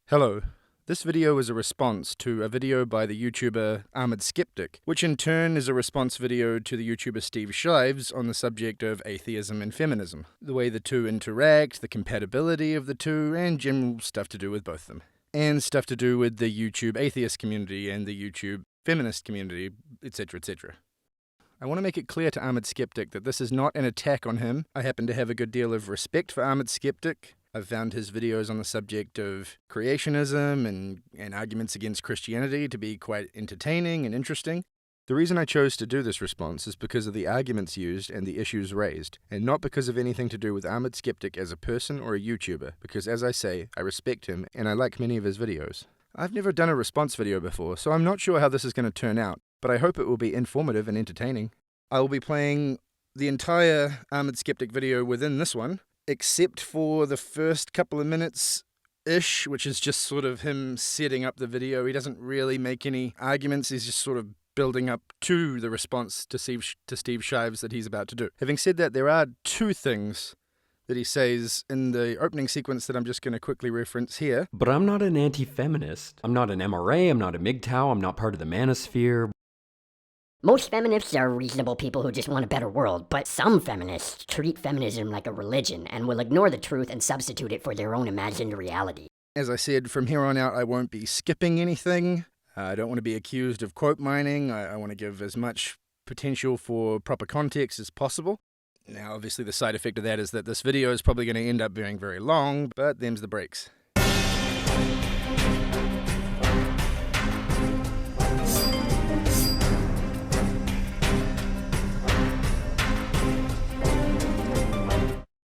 Hello. This video is a response to a video by the YouTuber Armoured Skeptic, which in turn is a response video to the YouTuber Steve Shives on the subject of atheism and feminism, the way the two interact, the compatibility of the two, and general stuff to do with both of them. And stuff to do with the YouTube atheist community and the YouTube feminist community, etc., etc. I want to make it clear to Armoured Skeptic that this is not an attack on him. I happen to have a good deal of respect for Armoured Skeptic. I've found his videos on the subject of creationism and arguments against Christianity to be quite entertaining and interesting. The reason I chose to do this response is because of the arguments used and the issues raised, and not because of anything to do with Armoured Skeptic as a person or a YouTuber, because as I say, I respect him and I like many of his videos. I've never done a response video before, so I'm not sure how this is going to turn out, but I hope it will be informative and entertaining. I will be playing the entire Armoured Skeptic video within this one, except for the first couple of minutes-ish, which is just sort of him setting up the video. He doesn't really make any arguments, he's just sort of building up to the response to Steve Shives that he's about to do. Having said that, there are two things that he says in the opening sequence that I'm just going to quickly reference here. But I'm not an anti-feminist. I'm not an MRA, I'm not a MGTOW, I'm not part of the manosphere. Most feminists are reasonable people who just want a better world, but some feminists treat feminism like a religion and will ignore the truth and substitute it for their own imagined reality. As I said, from here on out I won't be skipping anything. I don't want to be accused of quote mining. I want to give as much potential for proper context as possible. Now obviously the side effect of that is that this video is probably going to end up being very long, but them's the breaks.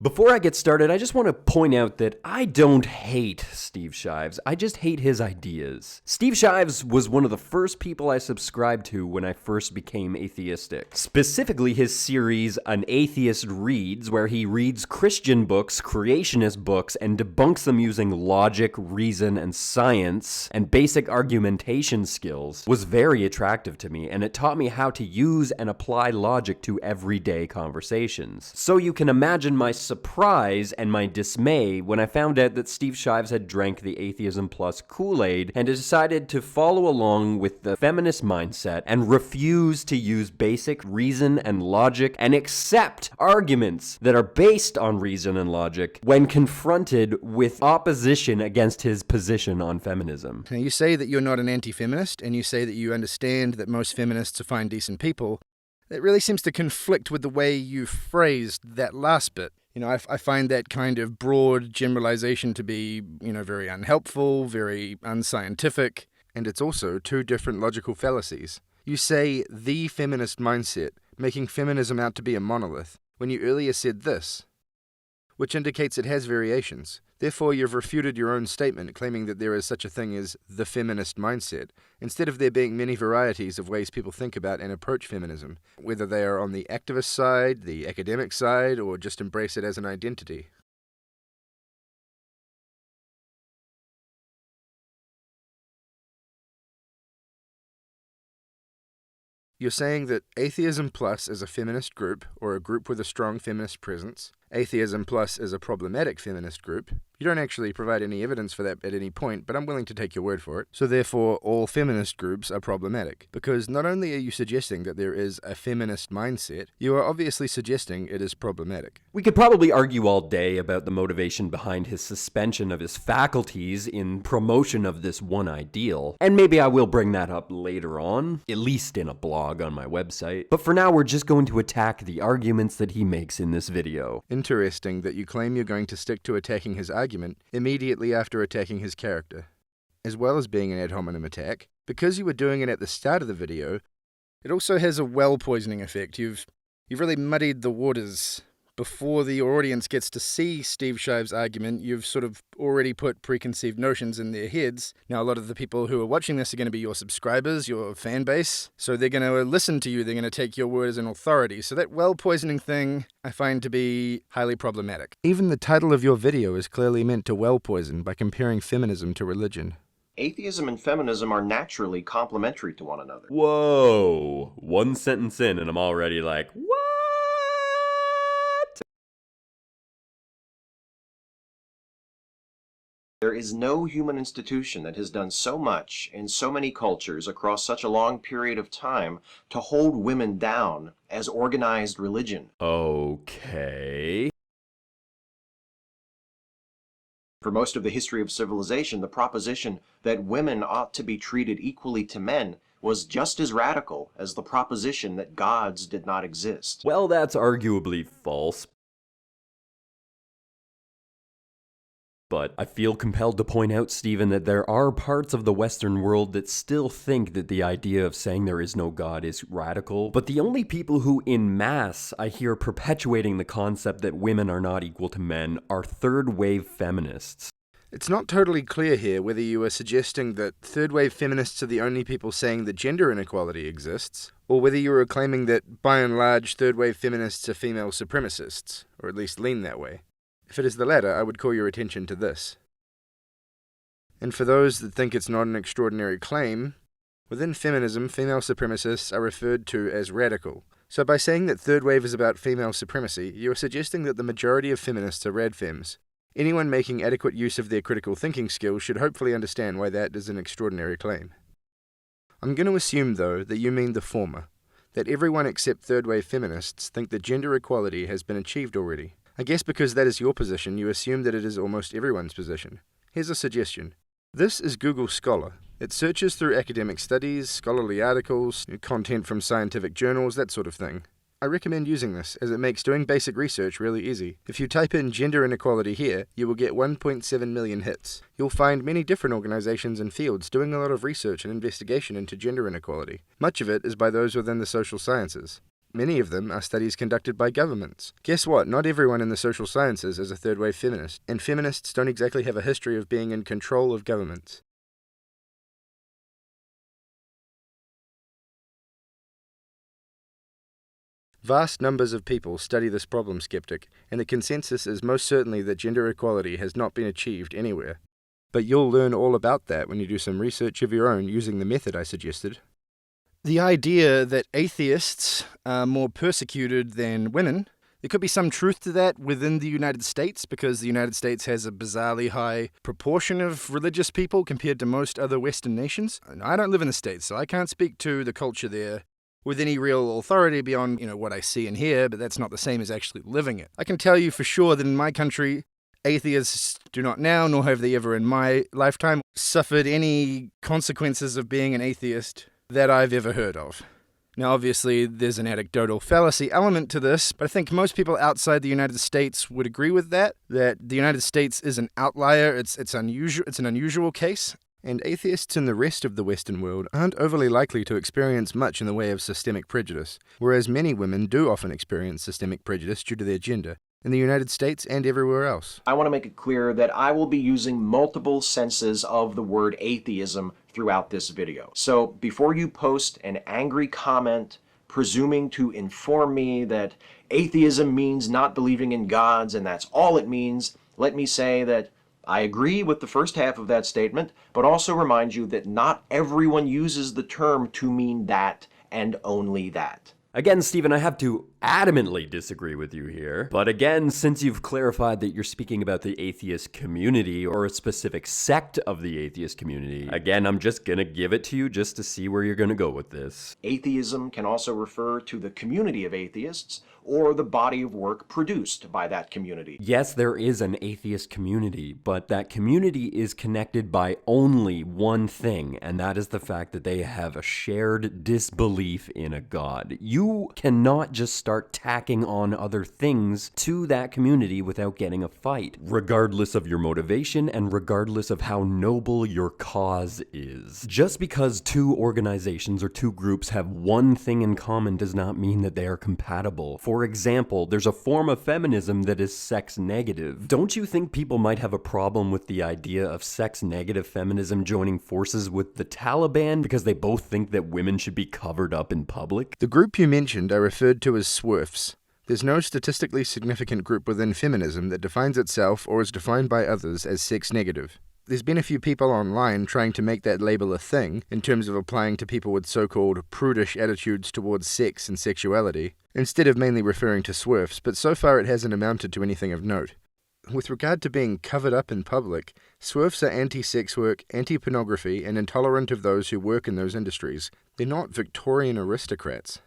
Before I get started, I just want to point out that I don't hate Steve Shives, I just hate his ideas. Steve Shives was one of the first people I subscribed to when I first became atheistic. Specifically his series, An Atheist Reads, where he reads Christian books, creationist books, and debunks them using logic, reason, and science, and basic argumentation skills, was very attractive to me, and it taught me how to use and apply logic to everyday conversations. So you can imagine my surprise and my dismay when I found out that Steve Shives had drank the Atheism Plus Kool-Aid and decided to follow along with the feminist mindset and refuse to use basic reason and logic and accept arguments that are based on reason and logic when confronted with opposition against his position on feminism. Now you say that you're not an anti-feminist, and you say that you understand that most feminists are fine, decent people. That really seems to conflict with the way you phrased that last bit. You know, I find that kind of broad generalization to be, very unhelpful, very unscientific, and it's also two different logical fallacies. You say the feminist mindset, making feminism out to be a monolith, when you earlier said this, which indicates it has variations. Therefore, you've refuted your own statement, claiming that there is such a thing as the feminist mindset, instead of there being many varieties of ways people think about and approach feminism, whether they are on the activist side, the academic side, or just embrace it as an identity. You're saying that Atheism Plus is a feminist group, or a group with a strong feminist presence. Atheism Plus is a problematic feminist group. You don't actually provide any evidence for that at any point, but I'm willing to take your word for it. So therefore, all feminist groups are problematic. Because not only are you suggesting that there is a feminist mindset, you are obviously suggesting it is problematic. We could probably argue all day about the motivation behind his suspension of his faculties in promotion of this one ideal, and maybe I will bring that up later on, at least in a blog on my website. But for now, we're just going to attack the arguments that he makes in this video. Interesting that you claim you're going to stick to attacking his argument immediately after attacking his character. As well as being an ad hominem attack, because you were doing it at the start of the video, it also has a well poisoning effect. You've really muddied the waters. Before the audience gets to see Steve Shives' argument, you've sort of already put preconceived notions in their heads. Now, a lot of the people who are watching this are going to be your subscribers, your fan base, so they're going to listen to you, they're going to take your word as an authority. So that well-poisoning thing I find to be highly problematic. Even the title of your video is clearly meant to well-poison by comparing feminism to religion. Atheism and feminism are naturally complementary to one another. Whoa, one sentence in and I'm already like, what? There is no human institution that has done so much in so many cultures across such a long period of time to hold women down as organized religion. Okay. For most of the history of civilization, the proposition that women ought to be treated equally to men was just as radical as the proposition that gods did not exist. Well, that's arguably false. But I feel compelled to point out, Stephen, that there are parts of the Western world that still think that the idea of saying there is no God is radical. But the only people who, en masse, I hear perpetuating the concept that women are not equal to men are third-wave feminists. It's not totally clear here whether you are suggesting that third-wave feminists are the only people saying that gender inequality exists, or whether you are claiming that, by and large, third-wave feminists are female supremacists, or at least lean that way. If it is the latter, I would call your attention to this. And for those that think it's not an extraordinary claim, within feminism, female supremacists are referred to as radical. So by saying that third wave is about female supremacy, you are suggesting that the majority of feminists are radfems. Anyone making adequate use of their critical thinking skills should hopefully understand why that is an extraordinary claim. I'm going to assume, though, that you mean the former, that everyone except third-wave feminists think that gender equality has been achieved already. I guess because that is your position, you assume that it is almost everyone's position. Here's a suggestion. This is Google Scholar. It searches through academic studies, scholarly articles, content from scientific journals, that sort of thing. I recommend using this, as it makes doing basic research really easy. If you type in gender inequality here, you will get 1.7 million hits. You'll find many different organizations and fields doing a lot of research and investigation into gender inequality. Much of it is by those within the social sciences. Many of them are studies conducted by governments. Guess what? Not everyone in the social sciences is a third-wave feminist, and feminists don't exactly have a history of being in control of governments. Vast numbers of people study this problem, Skeptic, and the consensus is most certainly that gender equality has not been achieved anywhere. But you'll learn all about that when you do some research of your own using the method I suggested. The idea that atheists are more persecuted than women, there could be some truth to that within the United States, because the United States has a bizarrely high proportion of religious people compared to most other Western nations. I don't live in the States, so I can't speak to the culture there with any real authority beyond, what I see and hear, but that's not the same as actually living it. I can tell you for sure that in my country, atheists do not now, nor have they ever in my lifetime, suffered any consequences of being an atheist that I've ever heard of. Now, obviously, there's an anecdotal fallacy element to this, but I think most people outside the United States would agree with that the United States is an outlier, it's an unusual case, and atheists in the rest of the Western world aren't overly likely to experience much in the way of systemic prejudice, whereas many women do often experience systemic prejudice due to their gender, in the United States and everywhere else. I want to make it clear that I will be using multiple senses of the word atheism throughout this video. So before you post an angry comment presuming to inform me that atheism means not believing in gods and that's all it means, let me say that I agree with the first half of that statement, but also remind you that not everyone uses the term to mean that and only that. Again, Stephen, I have to adamantly disagree with you here. But again, since you've clarified that you're speaking about the atheist community or a specific sect of the atheist community, again, I'm just gonna give it to you just to see where you're gonna go with this. Atheism can also refer to the community of atheists or the body of work produced by that community. Yes, there is an atheist community, but that community is connected by only one thing, and that is the fact that they have a shared disbelief in a god. You cannot just start tacking on other things to that community without getting a fight, regardless of your motivation and regardless of how noble your cause is. Just because two organizations or two groups have one thing in common does not mean that they are compatible. For example, there's a form of feminism that is sex negative. Don't you think people might have a problem with the idea of sex negative feminism joining forces with the Taliban because they both think that women should be covered up in public? The group you mentioned are referred to as SWERFs. There's no statistically significant group within feminism that defines itself or is defined by others as sex negative. There's been a few people online trying to make that label a thing in terms of applying to people with so-called prudish attitudes towards sex and sexuality, instead of mainly referring to SWERFs, but so far it hasn't amounted to anything of note. with regard to being covered up in public, SWERFs are anti-sex work, anti-pornography, and intolerant of those who work in those industries. They're not Victorian aristocrats.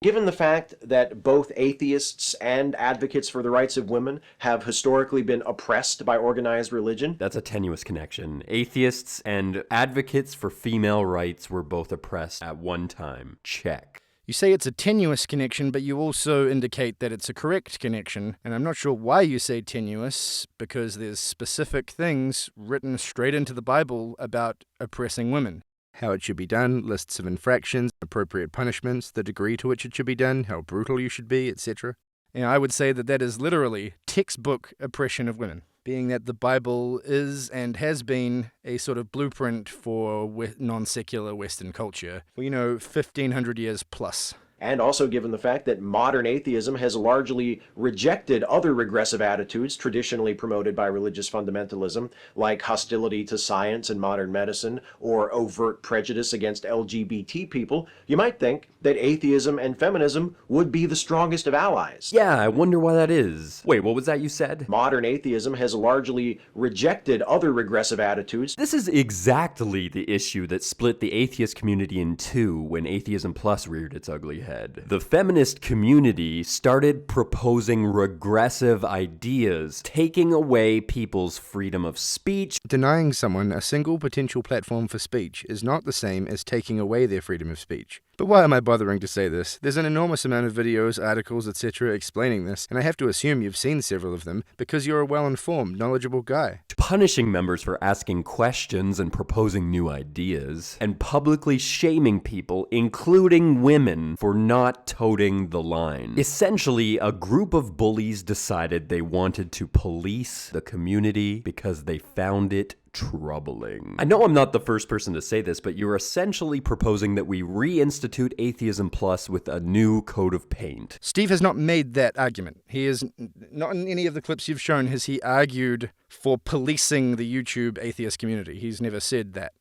Given the fact that both atheists and advocates for the rights of women have historically been oppressed by organized religion. That's a tenuous connection. Atheists and advocates for female rights were both oppressed at one time. Check. You say it's a tenuous connection, but you also indicate that it's a correct connection, and I'm not sure why you say tenuous, because there's specific things written straight into the Bible about oppressing women. How it should be done, lists of infractions, appropriate punishments, the degree to which it should be done, how brutal you should be, etc. And I would say that that is literally textbook oppression of women, being that the Bible is and has been a sort of blueprint for non-secular Western culture for, 1,500 years plus. And also given the fact that modern atheism has largely rejected other regressive attitudes traditionally promoted by religious fundamentalism, like hostility to science and modern medicine, or overt prejudice against LGBT people, you might think that atheism and feminism would be the strongest of allies. Yeah, I wonder why that is. Wait, what was that you said? Modern atheism has largely rejected other regressive attitudes. This is exactly the issue that split the atheist community in two when Atheism Plus reared its ugly head. The feminist community started proposing regressive ideas, taking away people's freedom of speech. Denying someone a single potential platform for speech is not the same as taking away their freedom of speech. But why am I bothering to say this? There's an enormous amount of videos, articles, etc. explaining this, and I have to assume you've seen several of them because you're a well-informed, knowledgeable guy. Punishing members for asking questions and proposing new ideas, and publicly shaming people, including women, for not toting the line. Essentially, a group of bullies decided they wanted to police the community because they found it troubling. I know I'm not the first person to say this, but you're essentially proposing that we reinstitute Atheism Plus with a new coat of paint. Steve has not made that argument. He is not in any of the clips you've shown has he argued for policing the YouTube atheist community. He's never said that.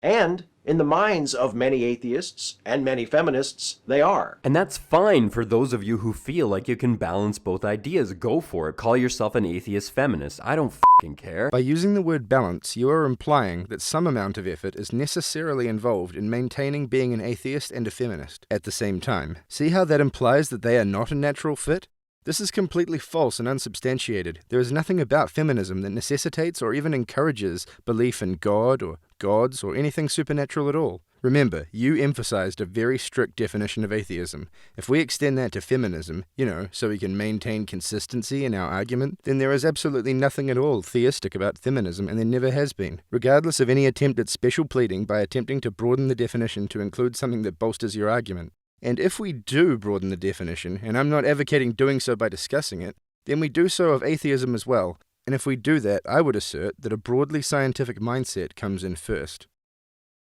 And in the minds of many atheists and many feminists, they are. And that's fine for those of you who feel like you can balance both ideas. Go for it. Call yourself an atheist feminist. I don't fucking care. By using the word balance, you are implying that some amount of effort is necessarily involved in maintaining being an atheist and a feminist at the same time. See how that implies that they are not a natural fit? This is completely false and unsubstantiated. There is nothing about feminism that necessitates or even encourages belief in God or gods or anything supernatural at all. Remember, you emphasized a very strict definition of atheism. If we extend that to feminism, so we can maintain consistency in our argument, then there is absolutely nothing at all theistic about feminism, and there never has been, regardless of any attempt at special pleading by attempting to broaden the definition to include something that bolsters your argument. And if we do broaden the definition, and I'm not advocating doing so by discussing it, then we do so of atheism as well. And if we do that, I would assert that a broadly scientific mindset comes in first.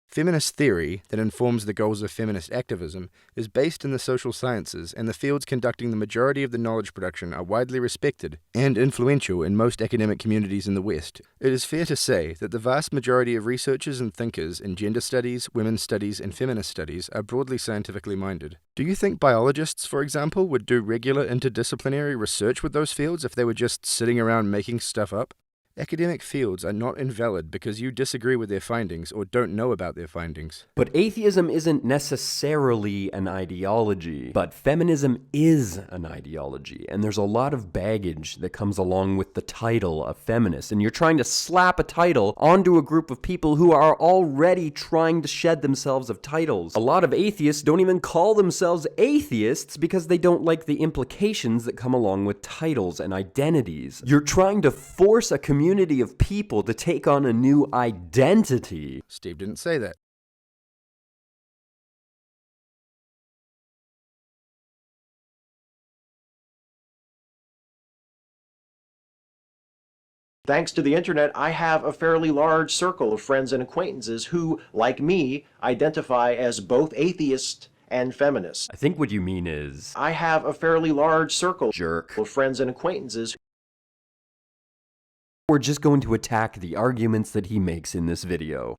Feminist theory that informs the goals of feminist activism is based in the social sciences, and the fields conducting the majority of the knowledge production are widely respected and influential in most academic communities in the West. It is fair to say that the vast majority of researchers and thinkers in gender studies, women's studies, and feminist studies are broadly scientifically minded. Do you think biologists, for example, would do regular interdisciplinary research with those fields if they were just sitting around making stuff up? Academic fields are not invalid because you disagree with their findings or don't know about their findings. But atheism isn't necessarily an ideology. But feminism is an ideology, and there's a lot of baggage that comes along with the title of feminist, and you're trying to slap a title onto a group of people who are already trying to shed themselves of titles. A lot of atheists don't even call themselves atheists because they don't like the implications that come along with titles and identities. You're trying to force a community of people to take on a new identity. Steve didn't say that. Thanks to the internet, I have a fairly large circle of friends and acquaintances who, like me, identify as both atheist and feminist. I think what you mean is... I have a fairly large circle jerk. of friends and acquaintances. We're just going to attack the arguments that he makes in this video.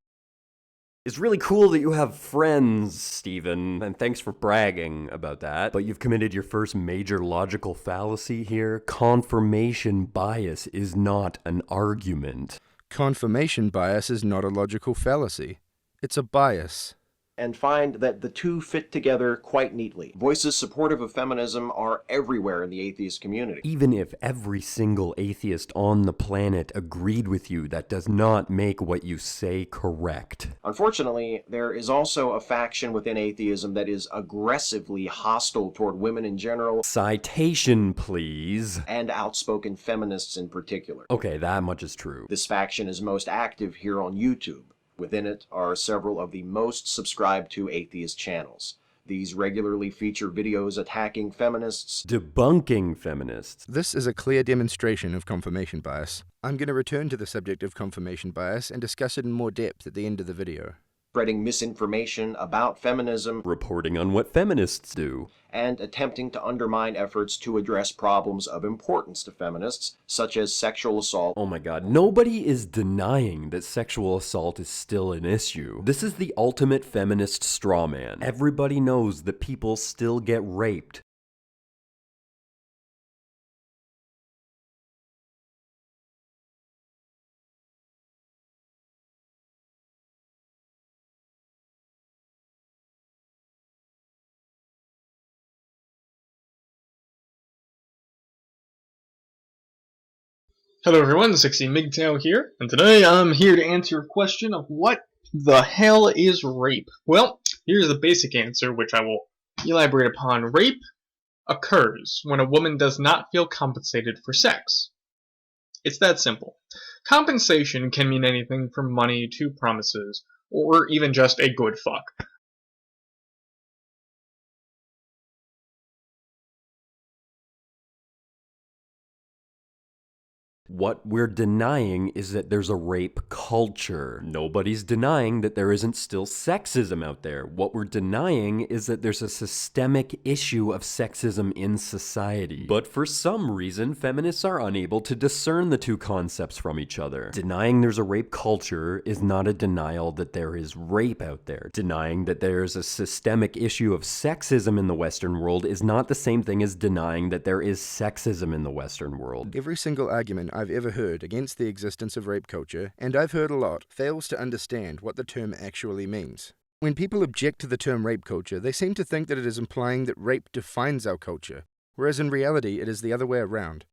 It's really cool that you have friends, Stephen, and thanks for bragging about that. But you've committed your first major logical fallacy here. Confirmation bias is not an argument. Confirmation bias is not a logical fallacy. It's a bias. And find that the two fit together quite neatly. Voices supportive of feminism are everywhere in the atheist community. Even if every single atheist on the planet agreed with you, that does not make what you say correct. Unfortunately, there is also a faction within atheism that is aggressively hostile toward women in general. Citation, please. And outspoken feminists in particular. Okay, that much is true. This faction is most active here on YouTube. Within it are several of the most subscribed to atheist channels. These regularly feature videos attacking feminists, debunking feminists. This is a clear demonstration of confirmation bias. I'm going to return to the subject of confirmation bias and discuss it in more depth at the end of the video. spreading misinformation about feminism, reporting on what feminists do, and attempting to undermine efforts to address problems of importance to feminists, such as sexual assault. Oh my god, nobody is denying that sexual assault is still an issue. This is the ultimate feminist straw man. Everybody knows that people still get raped. Hello everyone, 60 MGTOW here, and today I'm here to answer your question of what the hell is rape? Well, here's the basic answer, which I will elaborate upon. Rape occurs when a woman does not feel compensated for sex. It's that simple. Compensation can mean anything from money to promises, or even just a good fuck. What we're denying is that there's a rape culture. Nobody's denying that there isn't still sexism out there. What we're denying is that there's a systemic issue of sexism in society. But for some reason, feminists are unable to discern the two concepts from each other. Denying there's a rape culture is not a denial that there is rape out there. Denying that there's a systemic issue of sexism in the Western world is not the same thing as denying that there is sexism in the Western world. Every single argument I've ever heard against the existence of rape culture, and I've heard a lot, fails to understand what the term actually means. When people object to the term rape culture, they seem to think that it is implying that rape defines our culture, whereas in reality it is the other way around.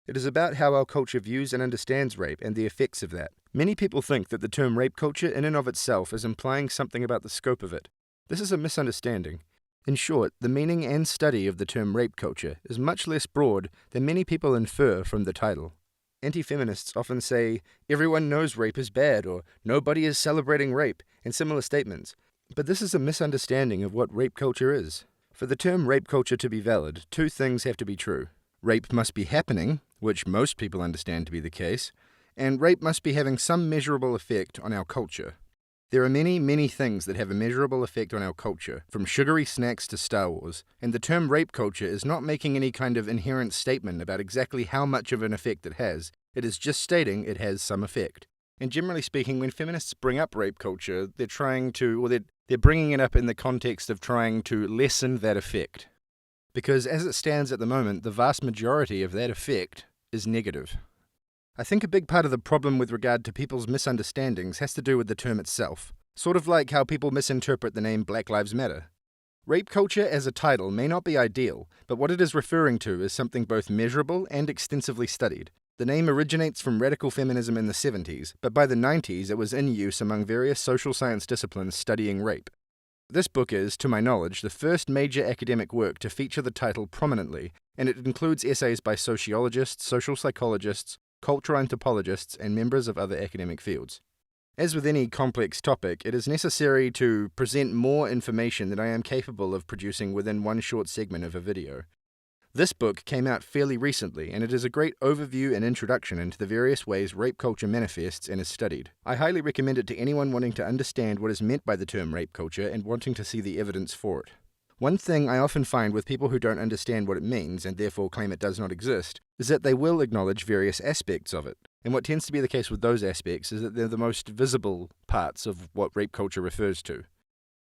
It is about how our culture views and understands rape and the effects of that. Many people think that the term rape culture in and of itself is implying something about the scope of it. This is a misunderstanding. In short, the meaning and study of the term rape culture is much less broad than many people infer from the title. Anti-feminists often say, everyone knows rape is bad, or nobody is celebrating rape, and similar statements. But this is a misunderstanding of what rape culture is. For the term rape culture to be valid, two things have to be true. Rape must be happening, which most people understand to be the case, and rape must be having some measurable effect on our culture. There are many, many things that have a measurable effect on our culture, from sugary snacks to Star Wars, and the term rape culture is not making any kind of inherent statement about exactly how much of an effect it has. It is just stating it has some effect. And generally speaking, when feminists bring up rape culture, they're bringing it up in the context of trying to lessen that effect. Because as it stands at the moment, the vast majority of that effect is negative. I think a big part of the problem with regard to people's misunderstandings has to do with the term itself, sort of like how people misinterpret the name Black Lives Matter. Rape culture as a title may not be ideal, but what it is referring to is something both measurable and extensively studied. The name originates from radical feminism in the 70s, but by the 90s it was in use among various social science disciplines studying rape. This book is, to my knowledge, the first major academic work to feature the title prominently, and it includes essays by sociologists, social psychologists, cultural anthropologists, and members of other academic fields. As with any complex topic, it is necessary to present more information than I am capable of producing within one short segment of a video. This book came out fairly recently, and it is a great overview and introduction into the various ways rape culture manifests and is studied. I highly recommend it to anyone wanting to understand what is meant by the term rape culture and wanting to see the evidence for it. One thing I often find with people who don't understand what it means, and therefore claim it does not exist, is that they will acknowledge various aspects of it, And what tends to be the case with those aspects is that they're the most visible parts of what rape culture refers to.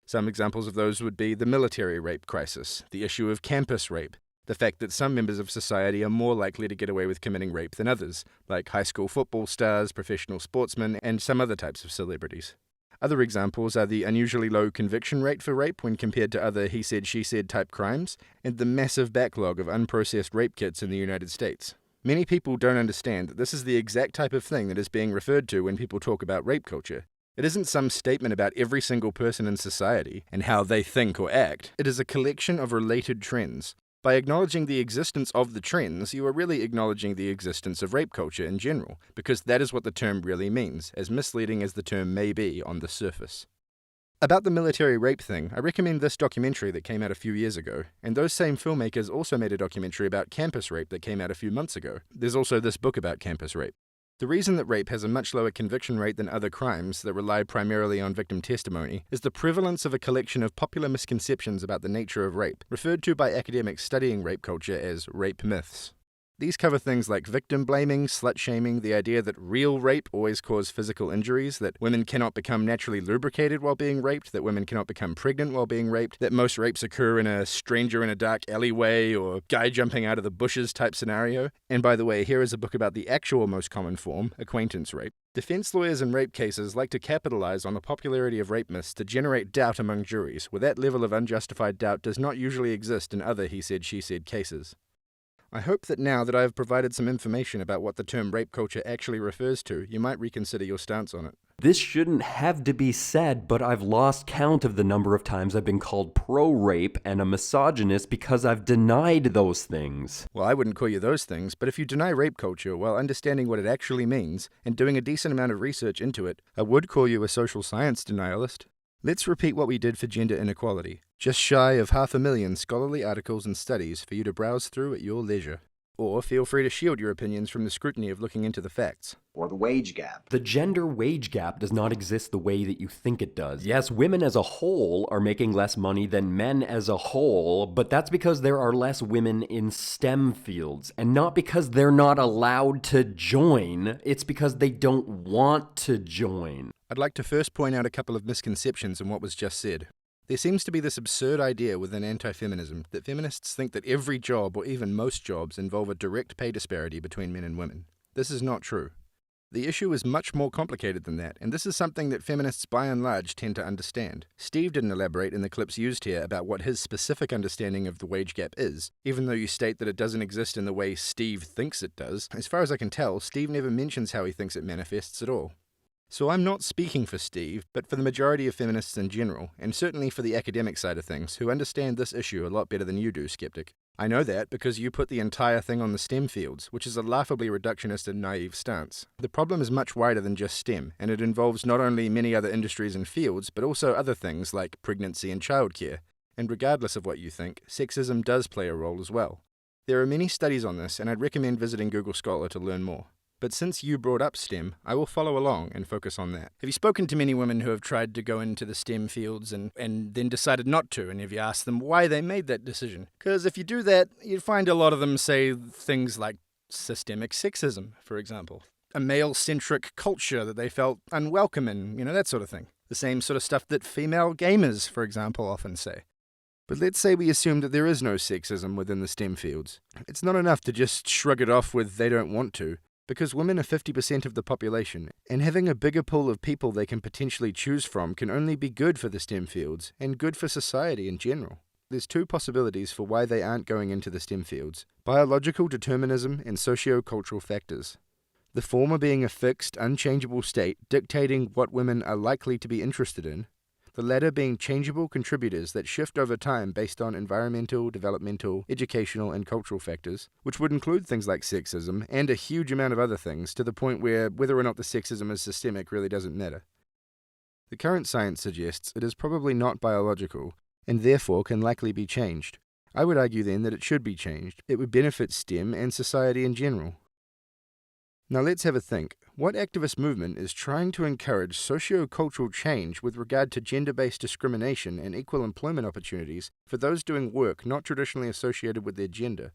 Some examples of those would be the military rape crisis, the issue of campus rape, the fact that some members of society are more likely to get away with committing rape than others, like high school football stars, professional sportsmen, and some other types of celebrities. Other examples are the unusually low conviction rate for rape when compared to other he said, she said type crimes, and the massive backlog of unprocessed rape kits in the United States. Many people don't understand that this is the exact type of thing that is being referred to when people talk about rape culture. It isn't some statement about every single person in society and how they think or act. It is a collection of related trends. By acknowledging the existence of the trends, you are really acknowledging the existence of rape culture in general, because that is what the term really means, as misleading as the term may be on the surface. About the military rape thing, I recommend this documentary that came out a few years ago, and those same filmmakers also made a documentary about campus rape that came out a few months ago. There's also this book about campus rape. The reason that rape has a much lower conviction rate than other crimes that rely primarily on victim testimony is the prevalence of a collection of popular misconceptions about the nature of rape, referred to by academics studying rape culture as rape myths. These cover things like victim blaming, slut-shaming, the idea that real rape always causes physical injuries, that women cannot become naturally lubricated while being raped, that women cannot become pregnant while being raped, that most rapes occur in a stranger in a dark alleyway or guy jumping out of the bushes type scenario. And by the way, here is a book about the actual most common form, acquaintance rape. Defense lawyers in rape cases like to capitalize on the popularity of rape myths to generate doubt among juries, where that level of unjustified doubt does not usually exist in other he said, she said cases. I hope that now that I have provided some information about what the term rape culture actually refers to, you might reconsider your stance on it. This shouldn't have to be said, but I've lost count of the number of times I've been called pro-rape and a misogynist because I've denied those things. Well, I wouldn't call you those things, but if you deny rape culture while understanding what it actually means and doing a decent amount of research into it, I would call you a social science denialist. Let's repeat what we did for gender inequality. Just shy of 500,000 scholarly articles and studies for you to browse through at your leisure. Or feel free to shield your opinions from the scrutiny of looking into the facts. Or the wage gap. The gender wage gap does not exist the way that you think it does. Yes, women as a whole are making less money than men as a whole, but that's because there are less women in STEM fields, and not because they're not allowed to join, it's because they don't want to join. I'd like to first point out a couple of misconceptions in what was just said. There seems to be this absurd idea within anti-feminism that feminists think that every job, or even most jobs, involve a direct pay disparity between men and women. This is not true. The issue is much more complicated than that, and this is something that feminists by and large tend to understand. Steve didn't elaborate in the clips used here about what his specific understanding of the wage gap is, even though you state that it doesn't exist in the way Steve thinks it does. As far as I can tell, Steve never mentions how he thinks it manifests at all. So I'm not speaking for Steve, but for the majority of feminists in general, and certainly for the academic side of things, who understand this issue a lot better than you do, Skeptic. I know that because you put the entire thing on the STEM fields, which is a laughably reductionist and naive stance. The problem is much wider than just STEM, and it involves not only many other industries and fields, but also other things like pregnancy and childcare. And regardless of what you think, sexism does play a role as well. There are many studies on this, and I'd recommend visiting Google Scholar to learn more. But since you brought up STEM, I will follow along and focus on that. Have you spoken to many women who have tried to go into the STEM fields and then decided not to? And have you asked them why they made that decision? Because if you do that, you'd find a lot of them say things like systemic sexism, for example. A male-centric culture that they felt unwelcome in, that sort of thing. The same sort of stuff that female gamers, for example, often say. But let's say we assume that there is no sexism within the STEM fields. It's not enough to just shrug it off with they don't want to. Because women are 50% of the population, and having a bigger pool of people they can potentially choose from can only be good for the STEM fields, and good for society in general. There's two possibilities for why they aren't going into the STEM fields: biological determinism and socio-cultural factors. The former being a fixed, unchangeable state dictating what women are likely to be interested in, the latter being changeable contributors that shift over time based on environmental, developmental, educational, and cultural factors, which would include things like sexism and a huge amount of other things, to the point where whether or not the sexism is systemic really doesn't matter. The current science suggests it is probably not biological, and therefore can likely be changed. I would argue then that it should be changed. It would benefit STEM and society in general. Now let's have a think. What activist movement is trying to encourage socio-cultural change with regard to gender-based discrimination and equal employment opportunities for those doing work not traditionally associated with their gender?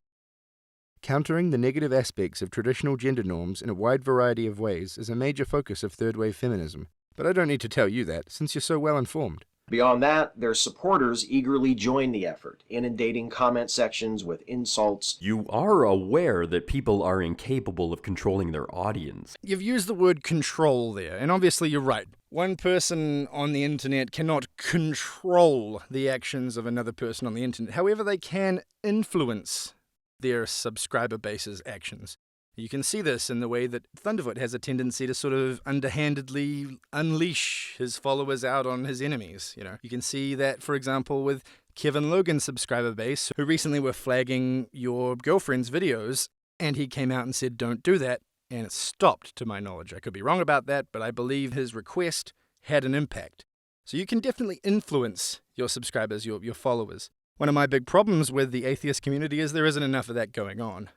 Countering the negative aspects of traditional gender norms in a wide variety of ways is a major focus of third-wave feminism. But I don't need to tell you that, since you're so well informed. Beyond that, their supporters eagerly join the effort, inundating comment sections with insults. You are aware that people are incapable of controlling their audience. You've used the word control there, and obviously you're right. One person on the internet cannot control the actions of another person on the internet. However, they can influence their subscriber base's actions. You can see this in the way that Thunderfoot has a tendency to sort of underhandedly unleash his followers out on his enemies. You can see that, for example, with Kevin Logan's subscriber base, who recently were flagging your girlfriend's videos, and he came out and said, don't do that, and it stopped, to my knowledge. I could be wrong about that, but I believe his request had an impact. So you can definitely influence your subscribers, your followers. One of my big problems with the atheist community is there isn't enough of that going on.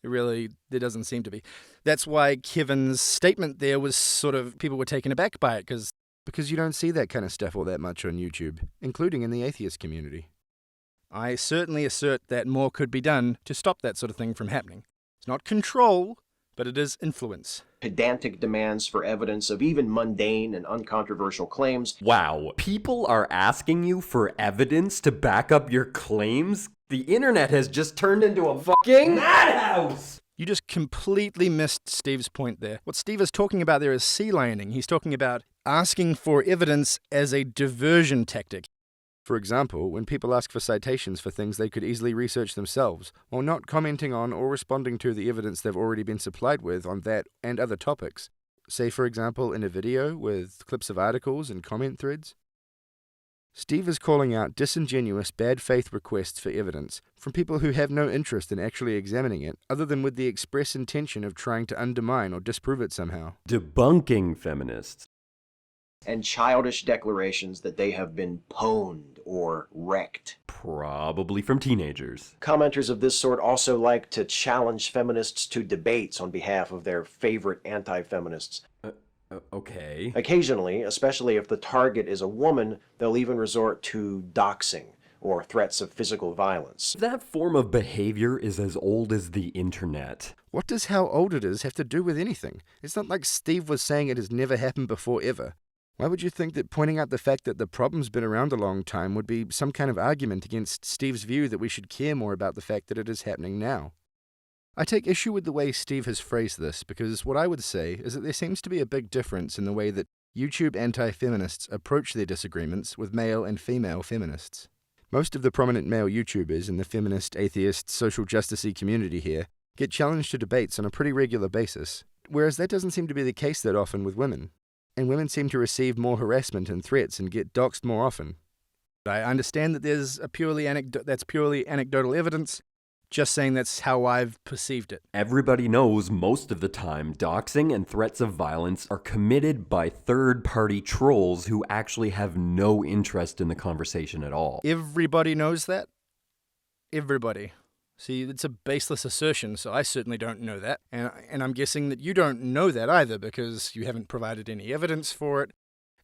There doesn't seem to be. That's why Kevin's statement there was sort of, people were taken aback by it, because you don't see that kind of stuff all that much on YouTube, including in the atheist community. I certainly assert that more could be done to stop that sort of thing from happening. It's not control, but it is influence. Pedantic demands for evidence of even mundane and uncontroversial claims. Wow, people are asking you for evidence to back up your claims? The internet has just turned into a fucking madhouse! You just completely missed Steve's point there. What Steve is talking about there is sea lining. He's talking about asking for evidence as a diversion tactic. For example, when people ask for citations for things they could easily research themselves, while not commenting on or responding to the evidence they've already been supplied with on that and other topics. Say, for example, in a video with clips of articles and comment threads. Steve is calling out disingenuous, bad faith requests for evidence from people who have no interest in actually examining it, other than with the express intention of trying to undermine or disprove it somehow. Debunking feminists. And childish declarations that they have been pwned or wrecked. Probably from teenagers. Commenters of this sort also like to challenge feminists to debates on behalf of their favorite anti-feminists. Okay. Occasionally, especially if the target is a woman, they'll even resort to doxing or threats of physical violence. That form of behavior is as old as the internet. What does how old it is have to do with anything? It's not like Steve was saying it has never happened before ever. Why would you think that pointing out the fact that the problem's been around a long time would be some kind of argument against Steve's view that we should care more about the fact that it is happening now? I take issue with the way Steve has phrased this, because what I would say is that there seems to be a big difference in the way that YouTube anti-feminists approach their disagreements with male and female feminists. Most of the prominent male YouTubers in the feminist, atheist, social justice-y community here get challenged to debates on a pretty regular basis, whereas that doesn't seem to be the case that often with women. And women seem to receive more harassment and threats and get doxxed more often. I understand that that's purely anecdotal evidence, just saying that's how I've perceived it. Everybody knows most of the time doxing and threats of violence are committed by third-party trolls who actually have no interest in the conversation at all. Everybody knows that? Everybody. See, it's a baseless assertion, so I certainly don't know that. And I'm guessing that you don't know that either, because you haven't provided any evidence for it.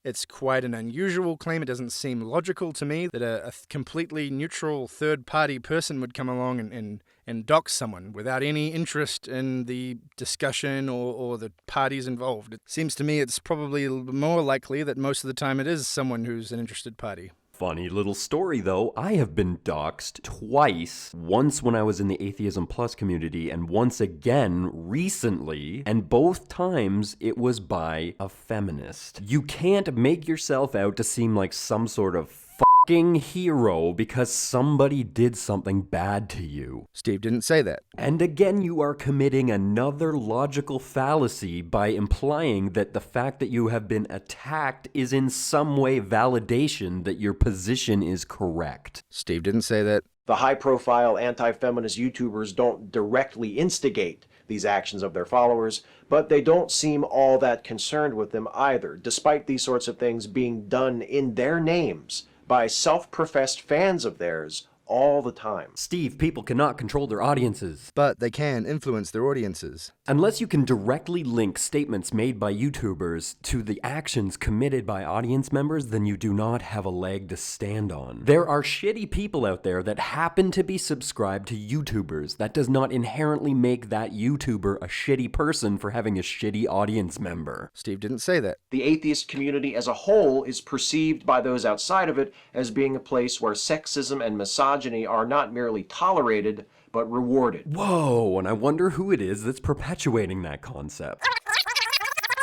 It's quite an unusual claim. It doesn't seem logical to me that a completely neutral third-party person would come along and dox someone without any interest in the discussion or the parties involved. It seems to me it's probably more likely that most of the time it is someone who's an interested party. Funny little story though, I have been doxxed twice, once when I was in the Atheism Plus community and once again recently, and both times it was by a feminist. You can't make yourself out to seem like some sort of fucking hero because somebody did something bad to you. Steve didn't say that. And again, you are committing another logical fallacy by implying that the fact that you have been attacked is in some way validation that your position is correct. Steve didn't say that. The high-profile anti-feminist YouTubers don't directly instigate these actions of their followers, but they don't seem all that concerned with them either, despite these sorts of things being done in their names by self-professed fans of theirs all the time. Steve, people cannot control their audiences. But they can influence their audiences. Unless you can directly link statements made by YouTubers to the actions committed by audience members, then you do not have a leg to stand on. There are shitty people out there that happen to be subscribed to YouTubers. That does not inherently make that YouTuber a shitty person for having a shitty audience member. Steve didn't say that. The atheist community as a whole is perceived by those outside of it as being a place where sexism and misogyny are not merely tolerated, but rewarded. Whoa, and I wonder who it is that's perpetuating that concept.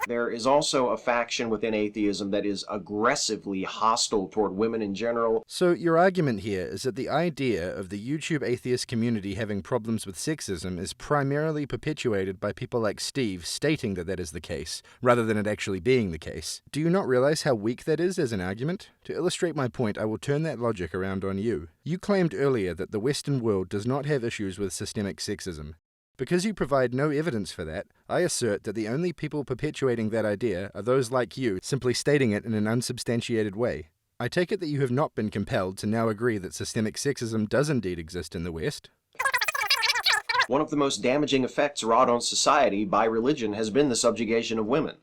There is also a faction within atheism that is aggressively hostile toward women in general. So your argument here is that the idea of the YouTube atheist community having problems with sexism is primarily perpetuated by people like Steve stating that that is the case, rather than it actually being the case. Do you not realize how weak that is as an argument? To illustrate my point, I will turn that logic around on you. You claimed earlier that the Western world does not have issues with systemic sexism. Because you provide no evidence for that, I assert that the only people perpetuating that idea are those like you, simply stating it in an unsubstantiated way. I take it that you have not been compelled to now agree that systemic sexism does indeed exist in the West. One of the most damaging effects wrought on society by religion has been the subjugation of women.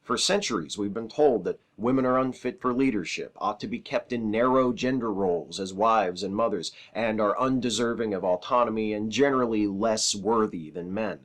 For centuries, we've been told that women are unfit for leadership, ought to be kept in narrow gender roles as wives and mothers, and are undeserving of autonomy and generally less worthy than men.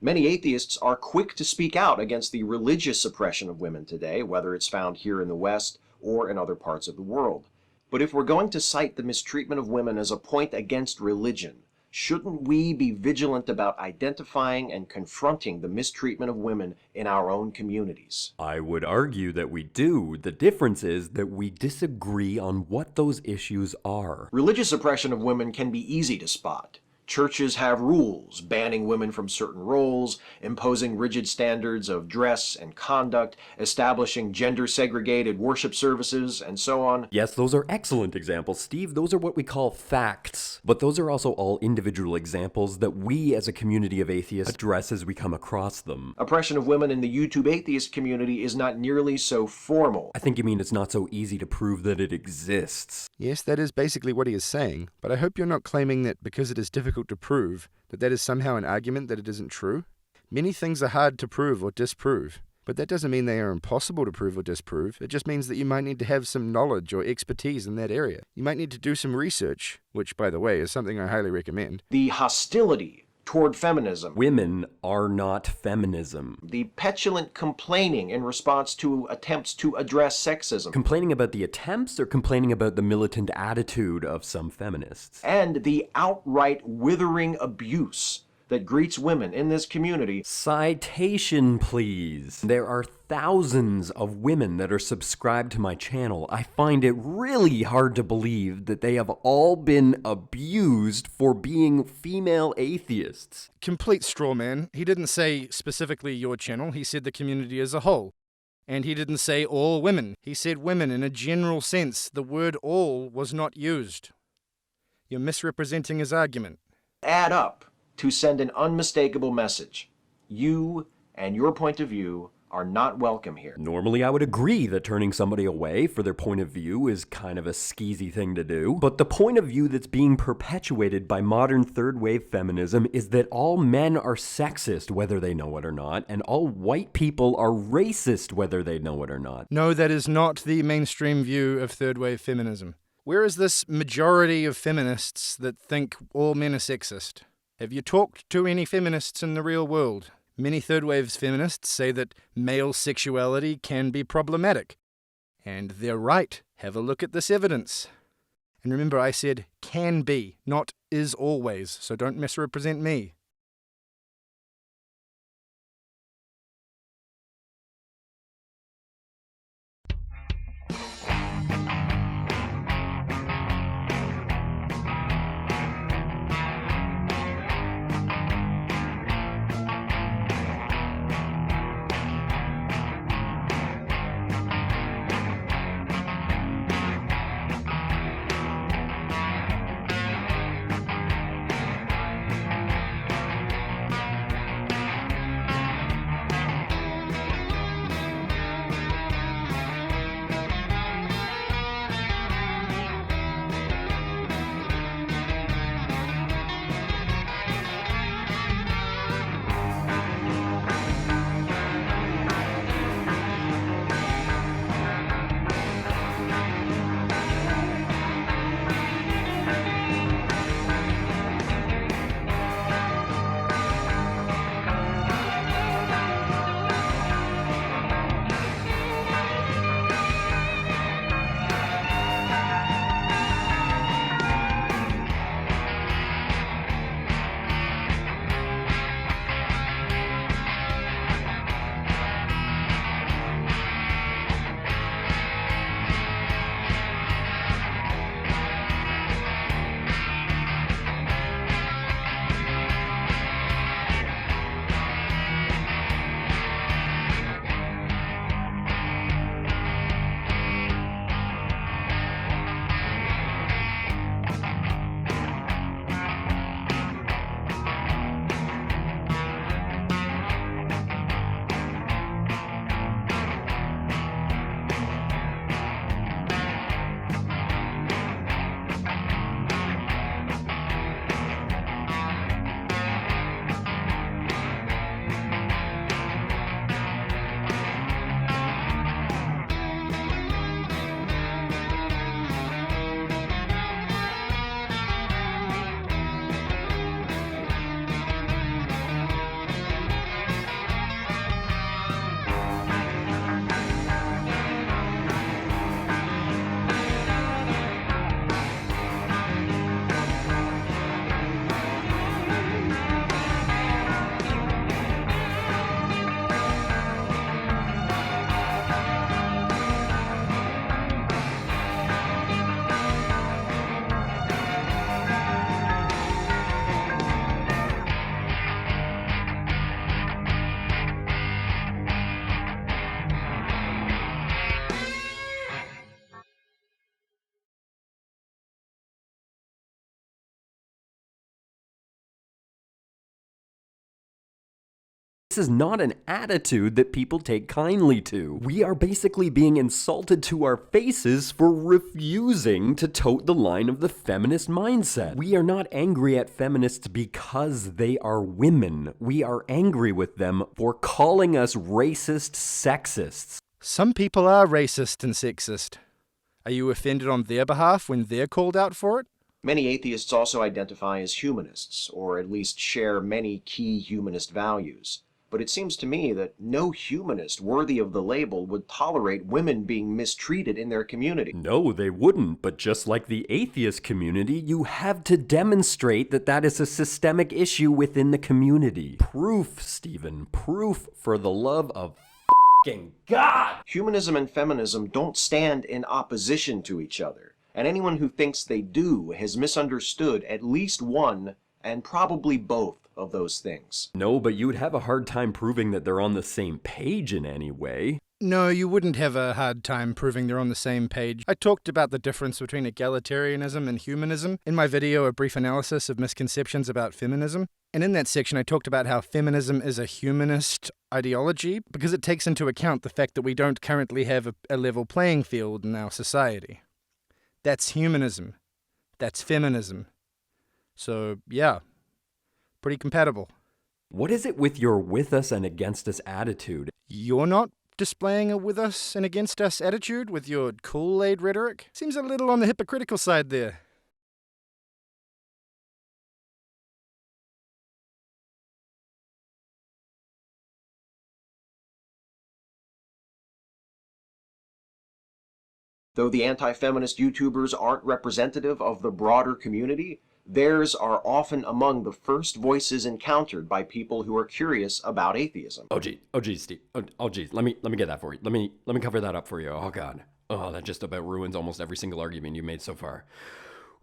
Many atheists are quick to speak out against the religious oppression of women today, whether it's found here in the West or in other parts of the world. But if we're going to cite the mistreatment of women as a point against religion, shouldn't we be vigilant about identifying and confronting the mistreatment of women in our own communities? I would argue that we do. The difference is that we disagree on what those issues are. Religious oppression of women can be easy to spot. Churches have rules banning women from certain roles, imposing rigid standards of dress and conduct, establishing gender-segregated worship services, and so on. Yes, those are excellent examples, Steve. Those are what we call facts. But those are also all individual examples that we as a community of atheists address as we come across them. Oppression of women in the YouTube atheist community is not nearly so formal. I think you mean it's not so easy to prove that it exists. Yes, that is basically what he is saying, but I hope you're not claiming that because it is difficult to prove, that is somehow an argument that it isn't true. Many things are hard to prove or disprove, but that doesn't mean they are impossible to prove or disprove. It just means that you might need to have some knowledge or expertise in that area. You might need to do some research, which, by the way, is something I highly recommend. The hostility toward feminism. Women are not feminism. The petulant complaining in response to attempts to address sexism. Complaining about the attempts or complaining about the militant attitude of some feminists? And the outright withering abuse that greets women in this community. Citation, please. There are thousands of women that are subscribed to my channel. I find it really hard to believe that they have all been abused for being female atheists. Complete straw man. He didn't say specifically your channel, he said the community as a whole. And he didn't say all women. He said women in a general sense. The word all was not used. You're misrepresenting his argument. Add up to send an unmistakable message. You and your point of view are not welcome here. Normally I would agree that turning somebody away for their point of view is kind of a skeezy thing to do, but the point of view that's being perpetuated by modern third-wave feminism is that all men are sexist whether they know it or not, and all white people are racist whether they know it or not. No, that is not the mainstream view of third-wave feminism. Where is this majority of feminists that think all men are sexist? Have you talked to any feminists in the real world? Many third-wave feminists say that male sexuality can be problematic. And they're right. Have a look at this evidence. And remember, I said can be, not is always, so don't misrepresent me. this is not an attitude that people take kindly to. We are basically being insulted to our faces for refusing to tote the line of the feminist mindset. We are not angry at feminists because they are women. We are angry with them for calling us racist sexists. Some people are racist and sexist. Are you offended on their behalf when they're called out for it? Many atheists also identify as humanists, or at least share many key humanist values. But it seems to me that no humanist worthy of the label would tolerate women being mistreated in their community. No, they wouldn't, but just like the atheist community, you have to demonstrate that that is a systemic issue within the community. Proof, Stephen, proof, for the love of f***ing God! Humanism and feminism don't stand in opposition to each other, and anyone who thinks they do has misunderstood at least one, and probably both, of those things. No, but you would have a hard time proving that they're on the same page in any way. No, you wouldn't have a hard time proving they're on the same page. I talked about the difference between egalitarianism and humanism in my video, A Brief Analysis of Misconceptions About Feminism. And in that section, I talked about how feminism is a humanist ideology because it takes into account the fact that we don't currently have a level playing field in our society. That's humanism. That's feminism. So, yeah, pretty compatible. What is it with your with us and against us attitude? You're not displaying a with us and against us attitude with your Kool-Aid rhetoric? Seems a little on the hypocritical side there. Though the anti-feminist YouTubers aren't representative of the broader community, theirs are often among the first voices encountered by people who are curious about atheism. Oh geez, Steve. Oh geez, let me get that for you. Let me cover that up for you. Oh God. Oh, that just about ruins almost every single argument you made so far.